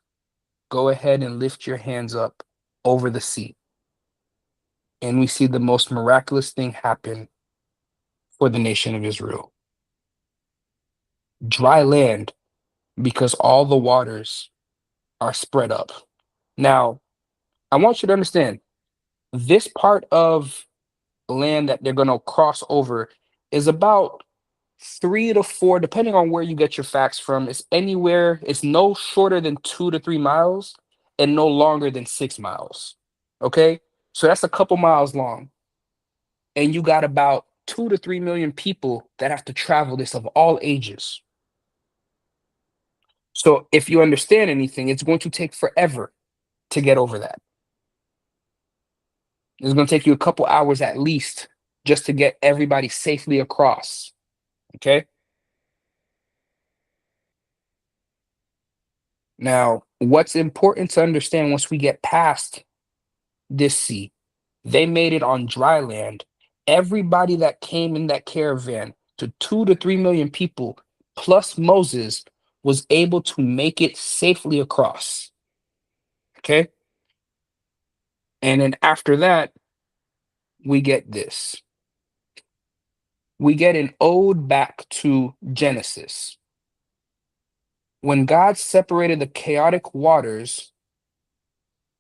go ahead and lift your hands up over the sea. And we see the most miraculous thing happen for the nation of Israel. Dry land, because all the waters are spread up. Now, I want you to understand this part of land that they're going to cross over is about 3 to 4, depending on where you get your facts from. It's anywhere, it's no shorter than 2 to 3 miles and no longer than 6 miles. Okay? So that's a couple miles long. And you got about 2 to 3 million people that have to travel this of all ages. So if you understand anything, it's going to take forever to get over that. It's going to take you a couple hours at least just to get everybody safely across. Okay? Now, what's important to understand once we get past this sea, they made it on dry land. Everybody that came in that caravan, to 2 to 3 million people, plus Moses, was able to make it safely across. Okay? And then after that, we get this. We get an ode back to Genesis. When God separated the chaotic waters,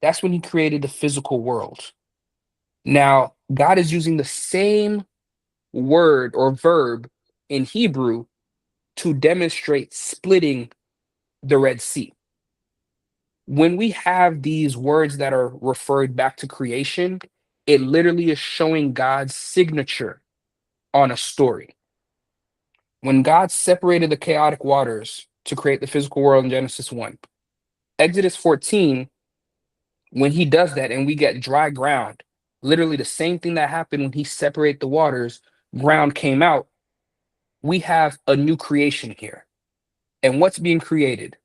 that's when he created the physical world. Now, God is using the same word or verb in Hebrew to demonstrate splitting the Red Sea. When we have these words that are referred back to creation, it literally is showing God's signature on a story. When God separated the chaotic waters to create the physical world in Genesis 1, Exodus 14, when he does that and we get dry ground, literally the same thing that happened when he separated the waters, ground came out. We have a new creation here. And what's being created?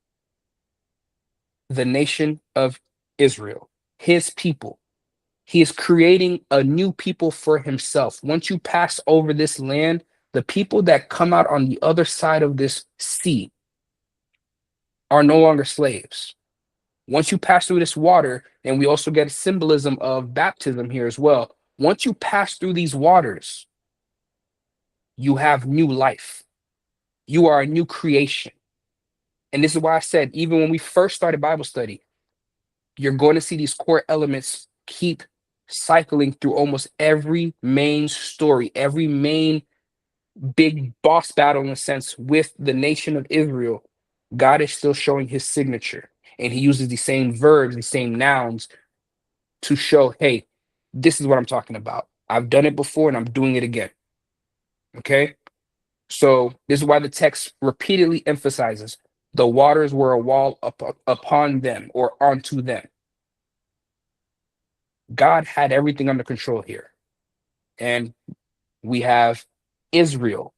The nation of Israel, his people. He is creating a new people for himself. Once you pass over this land, the people that come out on the other side of this sea are no longer slaves. Once you pass through this water, and we also get a symbolism of baptism here as well. Once you pass through these waters, you have new life. You are a new creation. And this is why I said, even when we first started Bible study, you're going to see these core elements keep cycling through almost every main story, every main big boss battle, in a sense, with the nation of Israel. God is still showing his signature. And he uses the same verbs, the same nouns to show, hey, this is what I'm talking about. I've done it before and I'm doing it again. Okay? So this is why the text repeatedly emphasizes the waters were a wall upon them or onto them. God had everything under control here. And we have Israel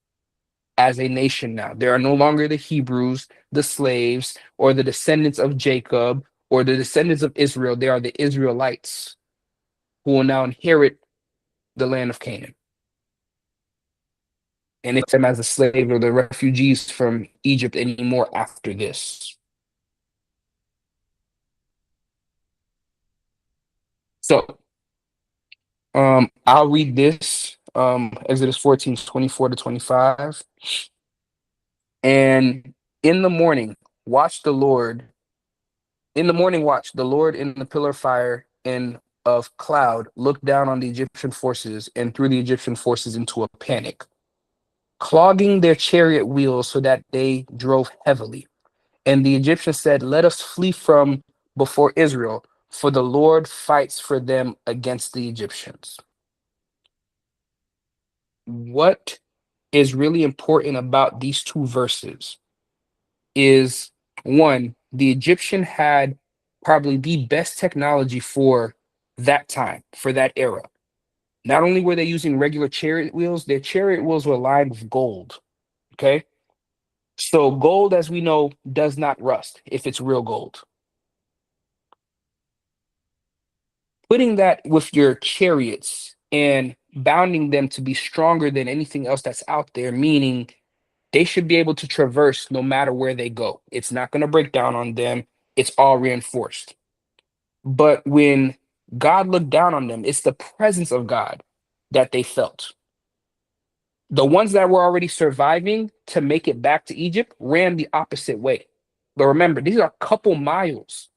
as a nation now. There are no longer the Hebrews, the slaves, or the descendants of Jacob, or the descendants of Israel. They are the Israelites who will now inherit the land of Canaan. And it's them as a slave or the refugees from Egypt anymore after this. So I'll read this, Exodus 14:24-25. And in the morning, watch the Lord. In the morning watch, the Lord in the pillar of fire and of cloud looked down on the Egyptian forces and threw the Egyptian forces into a panic, clogging their chariot wheels so that they drove heavily. And the Egyptians said, let us flee from before Israel, for the Lord fights for them against the Egyptians. What is really important about these two verses is, one, the Egyptian had probably the best technology for that time, for that era. Not only were they using regular chariot wheels, their chariot wheels were lined with gold. Okay. So gold, as we know, does not rust if it's real gold. Putting that with your chariots and bounding them to be stronger than anything else that's out there, meaning they should be able to traverse no matter where they go. It's not going to break down on them. It's all reinforced. But when God looked down on them, it's the presence of God that they felt. The ones that were already surviving to make it back to Egypt ran the opposite way. But remember, these are a couple miles.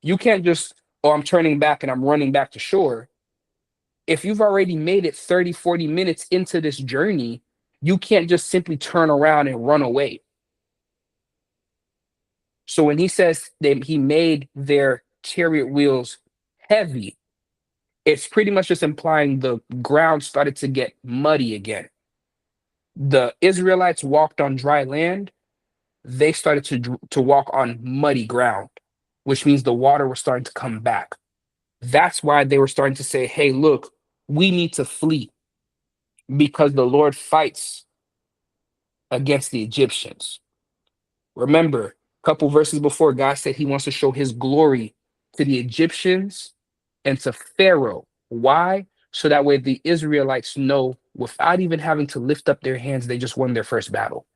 You can't just, oh, I'm turning back and I'm running back to shore. If you've already made it 30, 40 minutes into this journey, you can't just simply turn around and run away. So when he says that he made their chariot wheels heavy, it's pretty much just implying the ground started to get muddy again. The Israelites walked on dry land. They started to walk on muddy ground, which means the water was starting to come back. That's why they were starting to say, hey, look, we need to flee because the Lord fights against the Egyptians. Remember, a couple verses before, God said he wants to show his glory to the Egyptians and to Pharaoh. Why? So that way the Israelites know without even having to lift up their hands, they just won their first battle.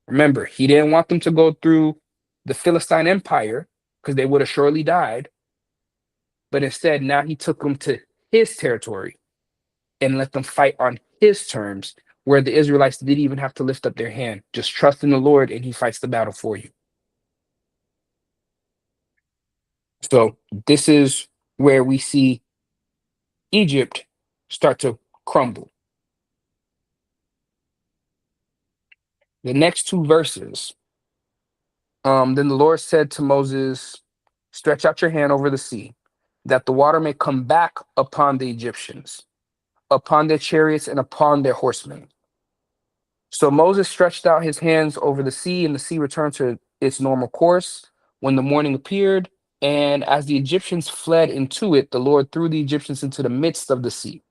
Remember, he didn't want them to go through the Philistine Empire because they would have surely died. But instead, now he took them to his territory and let them fight on his terms, where the Israelites didn't even have to lift up their hand. Just trust in the Lord and he fights the battle for you. So this is where we see Egypt start to crumble. The next two verses, then the Lord said to Moses, stretch out your hand over the sea, that the water may come back upon the Egyptians, upon their chariots and upon their horsemen. So Moses stretched out his hands over the sea, and the sea returned to its normal course when the morning appeared. And as the Egyptians fled into it, the Lord threw the Egyptians into the midst of the sea.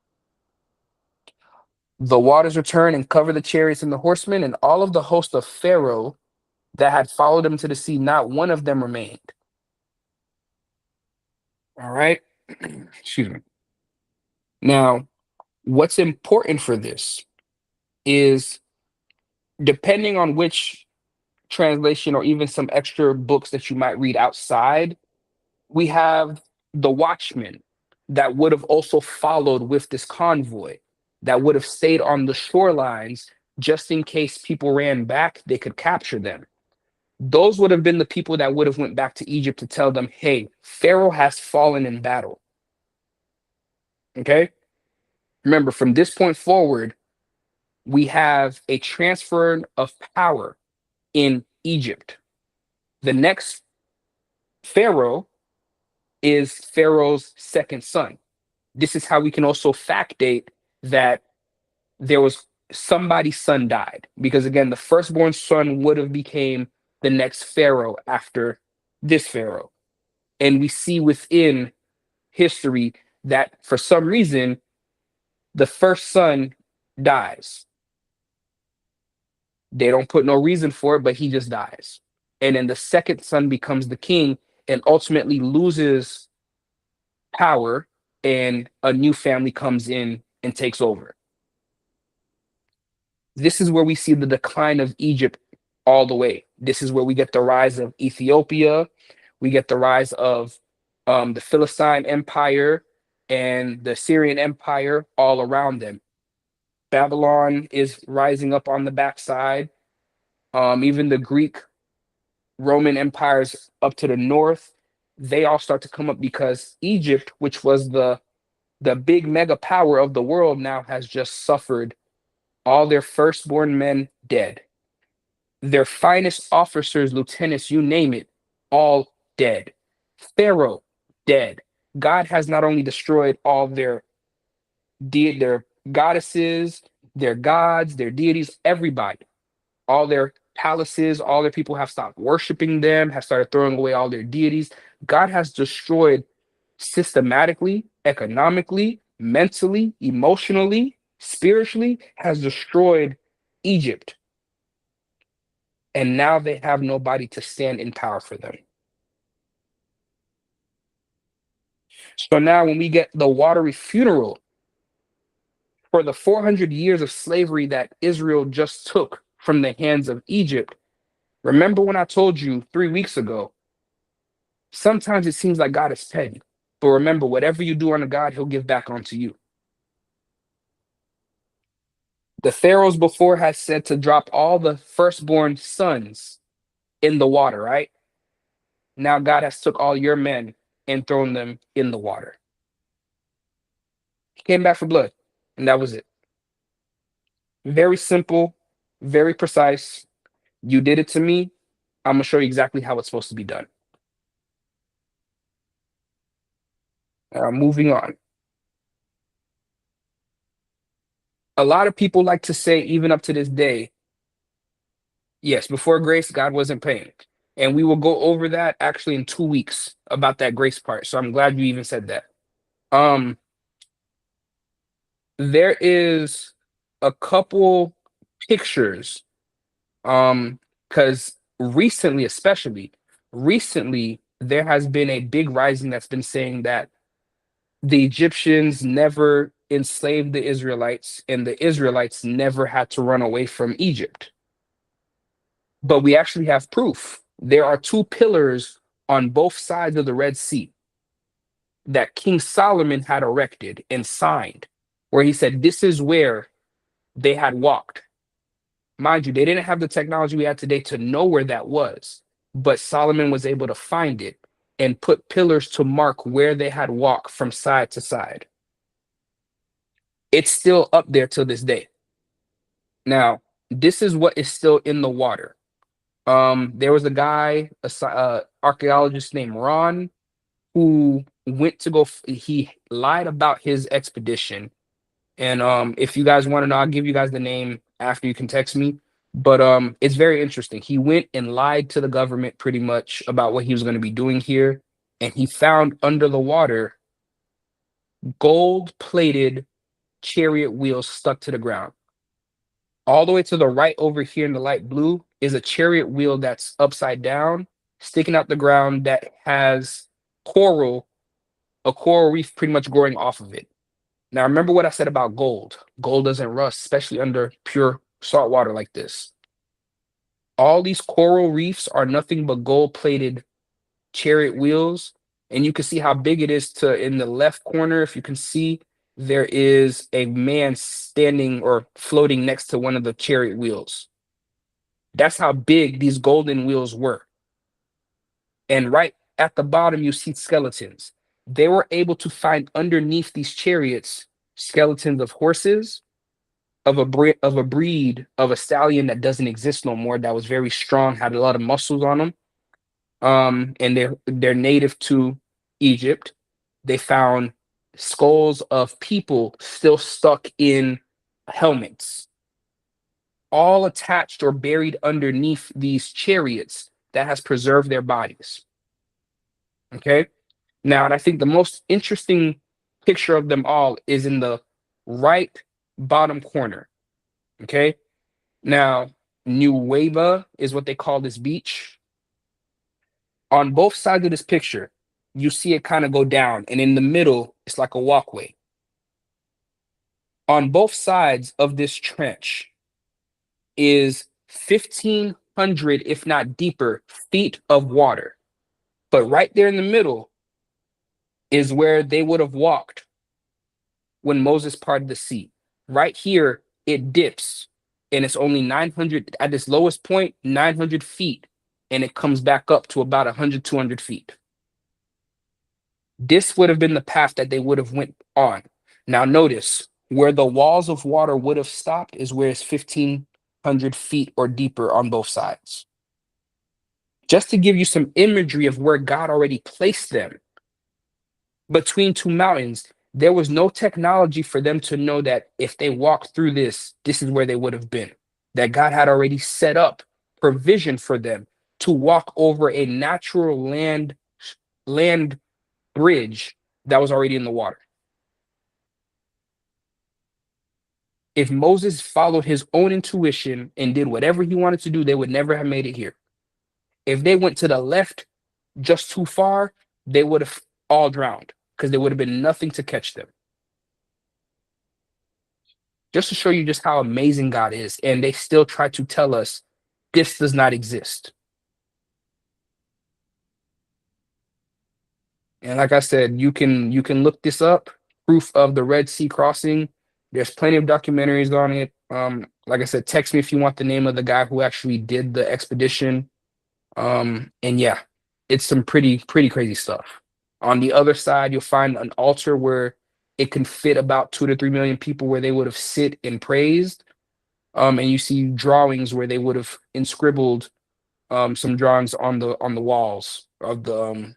The waters returned and covered the chariots and the horsemen, and all of the host of Pharaoh that had followed him to the sea, not one of them remained. All right. Excuse me. Now, what's important for this is, depending on which translation or even some extra books that you might read outside, we have the watchmen that would have also followed with this convoy, that would have stayed on the shorelines just in case people ran back, they could capture them. Those would have been the people that would have went back to Egypt to tell them, hey, Pharaoh has fallen in battle. Okay? Remember, from this point forward, we have a transfer of power in Egypt. The next Pharaoh is Pharaoh's second son. This is how we can also fact date that there was somebody's son died, because again, the firstborn son would have became the next Pharaoh after this Pharaoh. And we see within history that for some reason, the first son dies. They don't put no reason for it, but he just dies. And then the second son becomes the king and ultimately loses power, and a new family comes in and takes over. This is where we see the decline of Egypt all the way. This is where we get the rise of Ethiopia. We get the rise of the Philistine Empire and the Syrian Empire all around them. Babylon is rising up on the backside. Even the Greek Roman empires up to the north, they all start to come up because Egypt, which was the big mega power of the world, now has just suffered all their firstborn men dead. Their finest officers, lieutenants, you name it, all dead. Pharaoh, dead. God has not only destroyed all their goddesses, their gods, their deities, everybody, all their palaces, all their people have stopped worshiping them, have started throwing away all their deities. God has destroyed systematically, economically, mentally, emotionally, spiritually, has destroyed Egypt. And now they have nobody to stand in power for them. So now when we get the watery funeral for the 400 years of slavery that Israel just took from the hands of Egypt, remember when I told you 3 weeks ago, sometimes it seems like God is petty. But remember, whatever you do unto God, he'll give back unto you. The pharaohs before had said to drop all the firstborn sons in the water, right? Now God has took all your men and thrown them in the water. He came back for blood, and that was it. Very simple, very precise. You did it to me. I'm going to show you exactly how it's supposed to be done. Moving on. A lot of people like to say, even up to this day, yes, before grace, God wasn't paying. And we will go over that actually in 2 weeks about that grace part. So I'm glad you even said that. There is a couple pictures, because recently, there has been a big rising that's been saying that the Egyptians never enslaved the Israelites and the Israelites never had to run away from Egypt. But we actually have proof. There are 2 pillars on both sides of the Red Sea that King Solomon had erected and signed, where he said, this is where they had walked. Mind you, they didn't have the technology we have today to know where that was, but Solomon was able to find it and put pillars to mark where they had walked from side to side. It's still up there till this day. Now, this is what is still in the water. There was a guy, archaeologist named Ron, who went to go. He lied about his expedition, and if you guys want to know, I'll give you guys the name after. You can text me. But it's very interesting. He went and lied to the government pretty much about what he was going to be doing here, and he found under the water gold-plated chariot wheels stuck to the ground. All the way to the right over here in the light blue is a chariot wheel that's upside down, sticking out the ground, that has a coral reef pretty much growing off of it. Now, remember what I said about gold. Gold doesn't rust, especially under pure salt water like this. All these coral reefs are nothing but gold-plated chariot wheels. And you can see how big it is to in the left corner. If you can see, there is a man standing or floating next to one of the chariot wheels. That's how big these golden wheels were. And right at the bottom, you see skeletons. They were able to find underneath these chariots skeletons of horses, of a breed of a stallion that doesn't exist no more, that was very strong, had a lot of muscles on them. And they're native to Egypt. They found skulls of people still stuck in helmets, all attached or buried underneath these chariots that has preserved their bodies. Okay. Now, and I think the most interesting picture of them all is in the right bottom corner. Okay. Now, Nueva is what they call this beach. On both sides of this picture, you see it kind of go down, and in the middle, it's like a walkway. On both sides of this trench is 1,500, if not deeper, feet of water. But right there in the middle is where they would have walked when Moses parted the sea. Right here, it dips, and it's only 900, at its lowest point, 900 feet, and it comes back up to about 100, 200 feet. This would have been the path that they would have went on. Now notice, where the walls of water would have stopped is where it's 1,500 feet or deeper on both sides. Just to give you some imagery of where God already placed them between two mountains, there was no technology for them to know that if they walked through this, this is where they would have been. That God had already set up provision for them to walk over a natural land bridge that was already in the water. If Moses followed his own intuition and did whatever he wanted to do, they would never have made it here. If they went to the left just too far, they would have all drowned because there would have been nothing to catch them. Just to show you just how amazing God is. And they still try to tell us this does not exist. And like I said, you can look this up, proof of the Red Sea crossing. There's plenty of documentaries on it. Like I said, text me if you want the name of the guy who actually did the expedition. And yeah, it's some pretty crazy stuff. On the other side, you'll find an altar where it can fit about 2 to 3 million people, where they would have sit and praised. And you see drawings where they would have inscribbled some drawings on the walls of the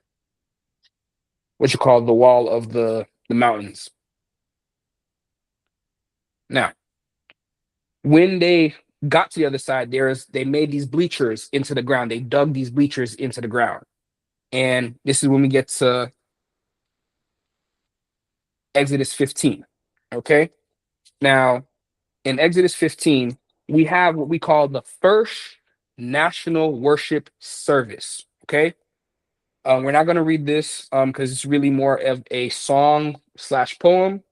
what you call the wall of the mountains. Now, when they got to the other side, they made these bleachers into the ground. They dug these bleachers into the ground. And this is when we get to Exodus 15. Okay. Now, in Exodus 15, we have what we call the first national worship service. Okay. We're not going to read this because it's really more of a song / poem.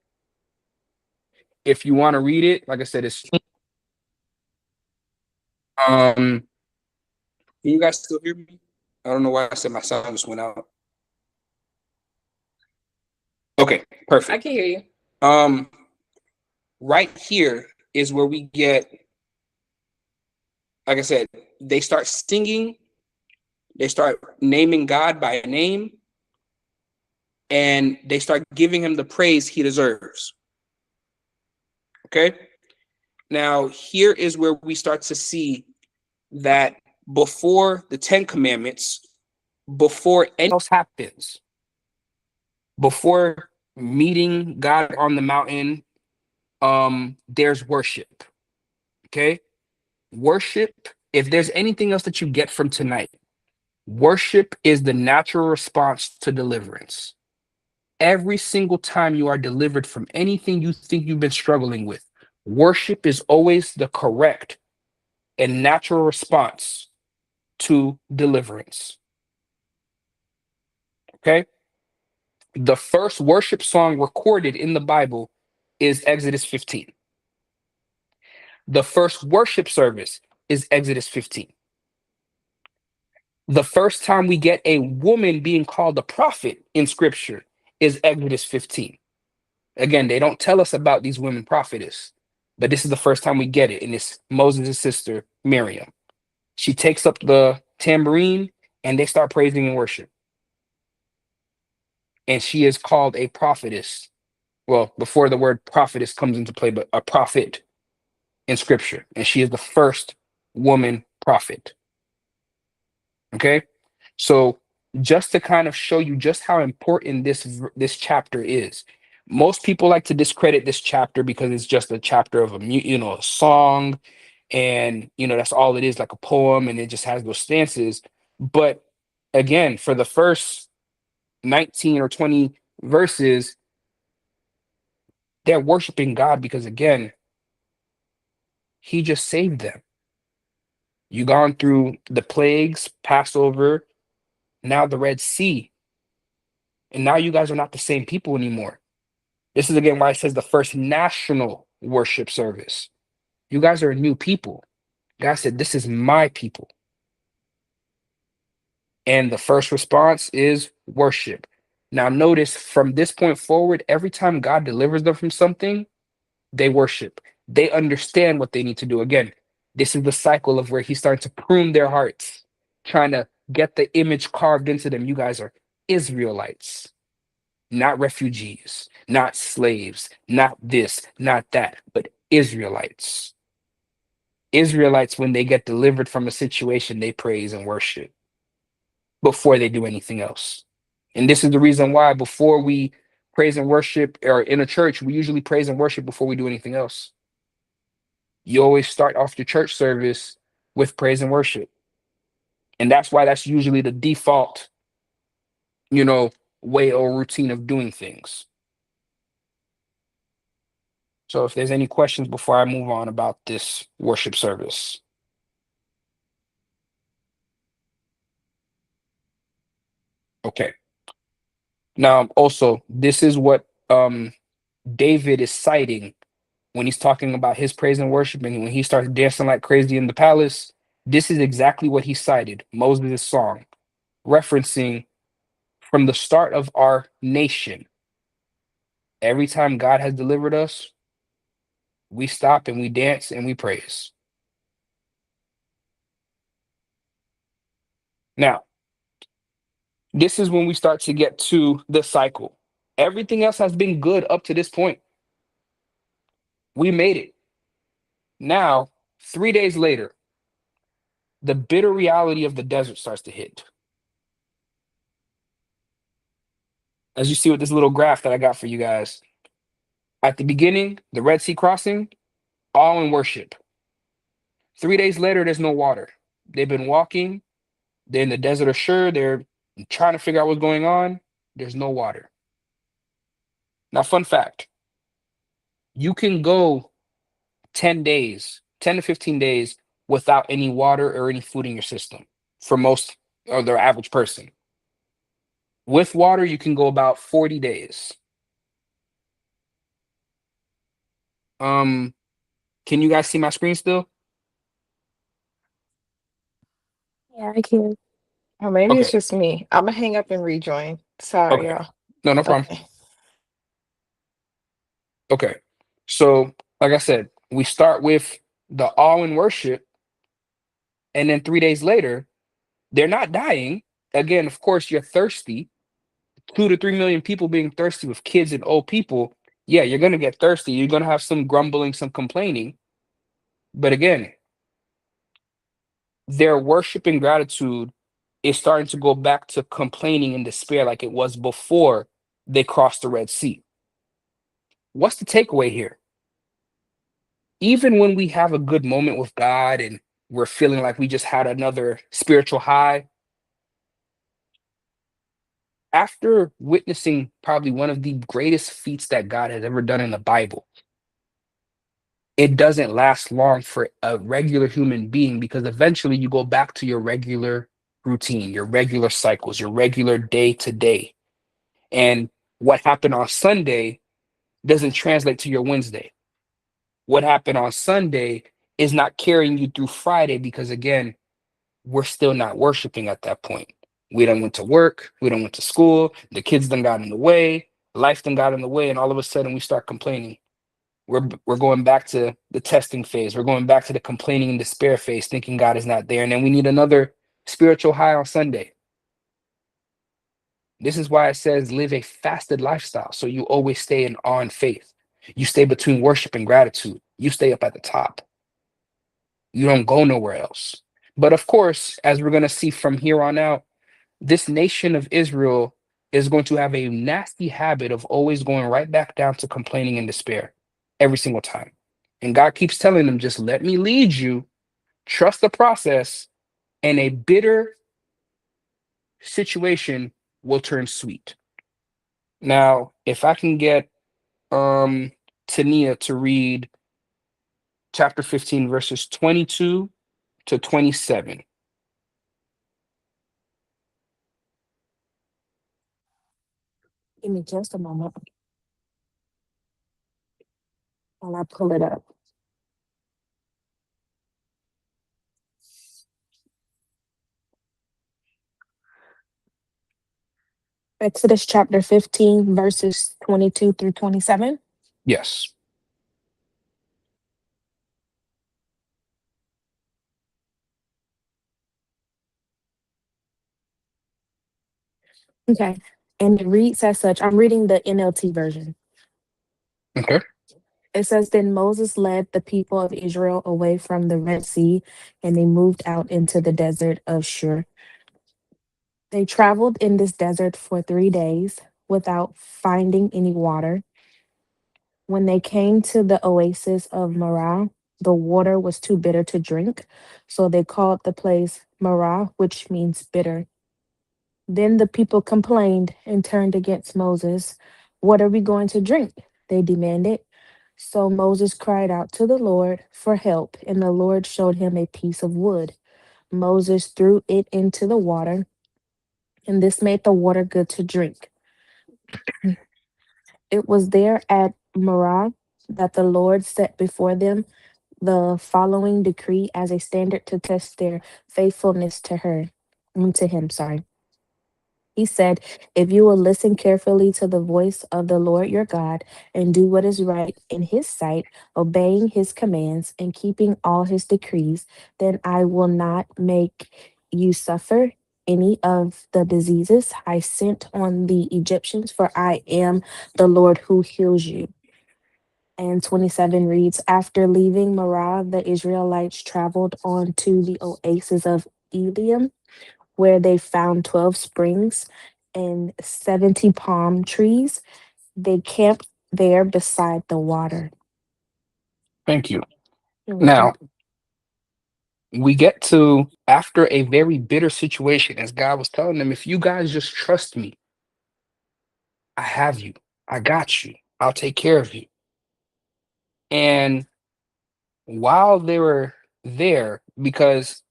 If you want to read it, like I said, it's can you guys still hear me? I don't know why I said my sound just went out. Okay, perfect. I can hear you. Right here is where we get, like I said, they start singing, they start naming God by name, and they start giving him the praise he deserves. Okay? Now, here is where we start to see that before the 10 Commandments, before anything else happens, before meeting God on the mountain, there's worship. Okay? Worship, if there's anything else that you get from tonight, worship is the natural response to deliverance. Every single time you are delivered from anything you think you've been struggling with, worship is always the correct and natural response to deliverance. Okay? The first worship song recorded in the Bible is Exodus 15. The first worship service is Exodus 15. The first time we get a woman being called a prophet in scripture is Exodus 15. Again, they don't tell us about these women prophetess, but this is the first time we get it, and it's Moses' sister, Miriam. She takes up the tambourine and they start praising and worship. And she is called a prophetess. Well, before the word prophetess comes into play, but a prophet in scripture. And she is the first woman prophet. Okay. So just to kind of show you just how important this chapter is. Most people like to discredit this chapter because it's just a chapter of a song, and that's all it is, like a poem, and it just has those stances. But again, for the first 19 or 20 verses, they're worshiping God because, again, he just saved them. You gone through the plagues, Passover, now the Red Sea, and now you guys are not the same people anymore. This is again why it says the first national worship service. You guys are a new people. God said, this is my people. And the first response is worship. Now, notice from this point forward, every time God delivers them from something, they worship. They understand what they need to do. Again, this is the cycle of where he's starting to prune their hearts, trying to get the image carved into them. You guys are Israelites, not refugees, not slaves, not this, not that, but Israelites. Israelites, when they get delivered from a situation, they praise and worship before they do anything else. And this is the reason why before we praise and worship, or in a church, we usually praise and worship before we do anything else. You always start off your church service with praise and worship. And that's why that's usually the default, way or routine of doing things. So if there's any questions before I move on about this worship service. Okay. Now, also, this is what David is citing when he's talking about his praise and worship, and when he starts dancing like crazy in the palace. This is exactly what he cited, Moses' song, referencing from the start of our nation. Every time God has delivered us, we stop and we dance and we praise. Now, this is when we start to get to the cycle. Everything else has been good up to this point. We made it. Now, 3 days later, the bitter reality of the desert starts to hit. As you see with this little graph that I got for you guys. At the beginning, the Red Sea crossing, all in worship. 3 days later, there's no water. They've been walking. They're in the desert of Shur. They're trying to figure out what's going on. There's no water. Now, fun fact, you can go 10 days, 10 to 15 days without any water or any food in your system for most, or the average person. With water, you can go about 40 days. Can you guys see my screen still? Yeah, I can. Or maybe it's Okay. just me. I'm gonna hang up and rejoin. Sorry, Okay. y'all. No problem. Okay. Okay. So, like I said, we start with the awe and worship, and then 3 days later, they're not dying. Again, of course, you're thirsty. 2 to 3 million people being thirsty with kids and old people. Yeah, you're gonna get thirsty. You're gonna have some grumbling, some complaining. But again, their worship and gratitude is starting to go back to complaining and despair like it was before they crossed the Red Sea. What's the takeaway here? Even when we have a good moment with God and we're feeling like we just had another spiritual high, after witnessing probably one of the greatest feats that God has ever done in the Bible, it doesn't last long for a regular human being, because eventually you go back to your regular routine, your regular cycles, your regular day to day. And what happened on Sunday doesn't translate to your Wednesday. What happened on Sunday is not carrying you through Friday, because again, we're still not worshiping at that point. We done went to work, we done went to school, the kids done got in the way, life done got in the way, and all of a sudden we start complaining. We're going back to the testing phase. We're going back to the complaining and despair phase, thinking God is not there. And then we need another spiritual high on Sunday. This is why it says live a fasted lifestyle. So you always stay in awe and faith. You stay between worship and gratitude. You stay up at the top. You don't go nowhere else. But of course, as we're going to see from here on out, this nation of Israel is going to have a nasty habit of always going right back down to complaining and despair every single time. And God keeps telling them, just let me lead you, trust the process, and a bitter situation will turn sweet. Now, if I can get Tania to read chapter 15, verses 22 to 27. Give me just a moment while I pull it up. Exodus chapter 15, verses 22 through 27. Yes. Okay. And it reads as such. I'm reading the NLT version. Okay. It says, Then Moses led the people of Israel away from the Red Sea, and they moved out into the desert of Shur. They traveled in this desert for 3 days without finding any water. When they came to the oasis of Marah, the water was too bitter to drink, so they called the place Marah, which means bitter. Then the people complained and turned against Moses. What are we going to drink? They demanded. So Moses cried out to the Lord for help, and the Lord showed him a piece of wood. Moses threw it into the water, and this made the water good to drink. It was there at Marah that the Lord set before them the following decree as a standard to test their faithfulness to him, sorry. He said, If you will listen carefully to the voice of the Lord your God and do what is right in his sight, obeying his commands and keeping all his decrees, then I will not make you suffer any of the diseases I sent on the Egyptians, for I am the Lord who heals you. And 27 reads, After leaving Marah, the Israelites traveled on to the oasis of Eliam, where they found 12 springs and 70 palm trees. They camped there beside the water. Thank you. You're welcome. Now, we get to after a very bitter situation, as God was telling them, if you guys just trust me, I have you. I got you. I'll take care of you. And while they were there, because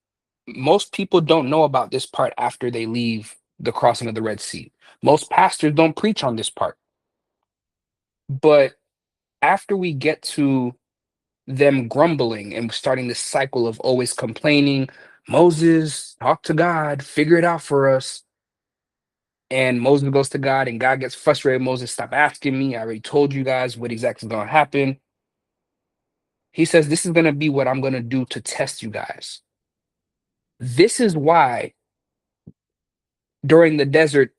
most people don't know about this part after they leave the crossing of the Red Sea. Most pastors don't preach on this part. But after we get to them grumbling and starting this cycle of always complaining, Moses, talk to God, figure it out for us. And Moses goes to God and God gets frustrated. Moses, stop asking me. I already told you guys what exactly is going to happen. He says, this is going to be what I'm going to do to test you guys. This is why during the desert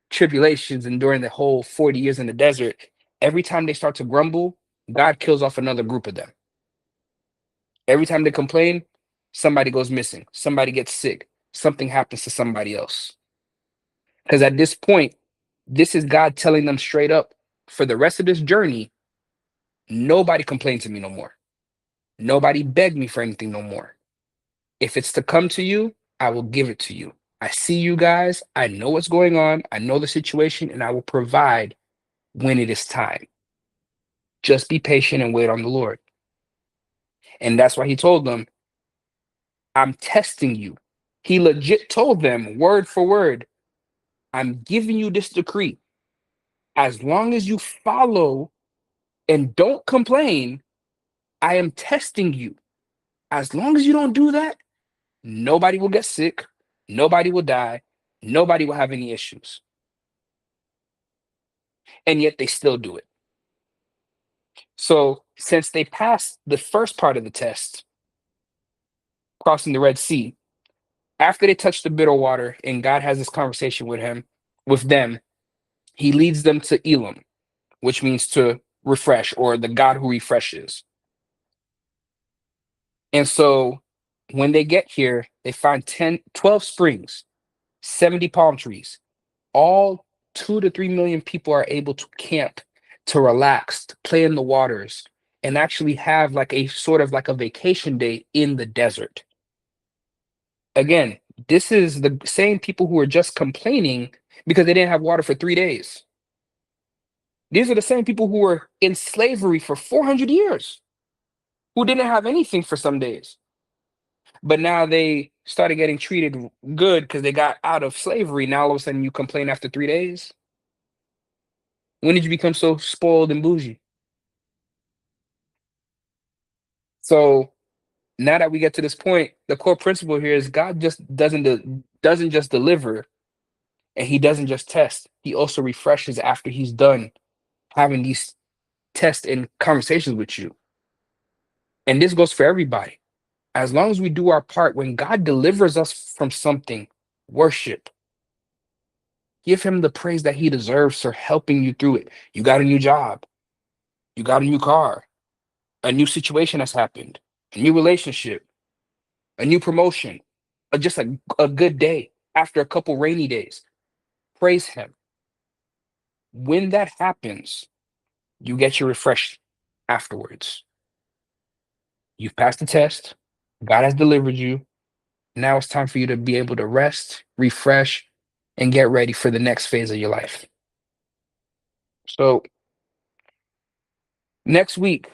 tribulations and during the whole 40 years in the desert, every time they start to grumble, God kills off another group of them. Every time they complain, somebody goes missing, somebody gets sick, something happens to somebody else. Because at this point, this is God telling them straight up, for the rest of this journey, nobody complain to me no more. Nobody beg me for anything no more. If it's to come to you, I will give it to you. I see you guys. I know what's going on. I know the situation, and I will provide when it is time. Just be patient and wait on the Lord. And that's why he told them, I'm testing you. He legit told them word for word, I'm giving you this decree. As long as you follow and don't complain, I am testing you. As long as you don't do that, Nobody will get sick. Nobody will die. Nobody will have any issues. And yet they still do it. So since they passed the first part of the test, crossing the Red Sea, after they touch the bitter water and God has this conversation with them, he leads them to Elam, which means to refresh, or the God who refreshes. And so when they get here, they find 12 springs, 70 palm trees. All 2 to 3 million people are able to camp, to relax, to play in the waters, and actually have like a sort of like a vacation day in the desert. Again, this is the same people who are just complaining because they didn't have water for 3 days. These are the same people who were in slavery for 400 years, who didn't have anything for some days. But now they started getting treated good because they got out of slavery. Now all of a sudden you complain after 3 days. When did you become so spoiled and bougie? So now that we get to this point, the core principle here is God just doesn't just deliver, and he doesn't just test. He also refreshes after he's done having these tests and conversations with you. And this goes for everybody. As long as we do our part, when God delivers us from something, worship. Give him the praise that he deserves for helping you through it. You got a new job. You got a new car. A new situation has happened. A new relationship. A new promotion. Just a good day after a couple rainy days. Praise him. When that happens, you get your refresh afterwards. You've passed the test. God has delivered you. Now it's time for you to be able to rest, refresh, and get ready for the next phase of your life. So next week,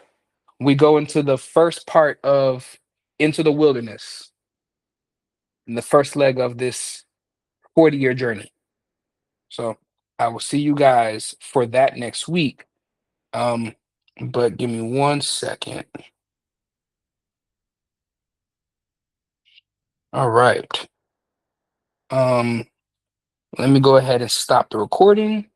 we go into the first part of Into the Wilderness, and the first leg of this 40-year journey. So I will see you guys for that next week. But give me 1 second. All right. Let me go ahead and stop the recording.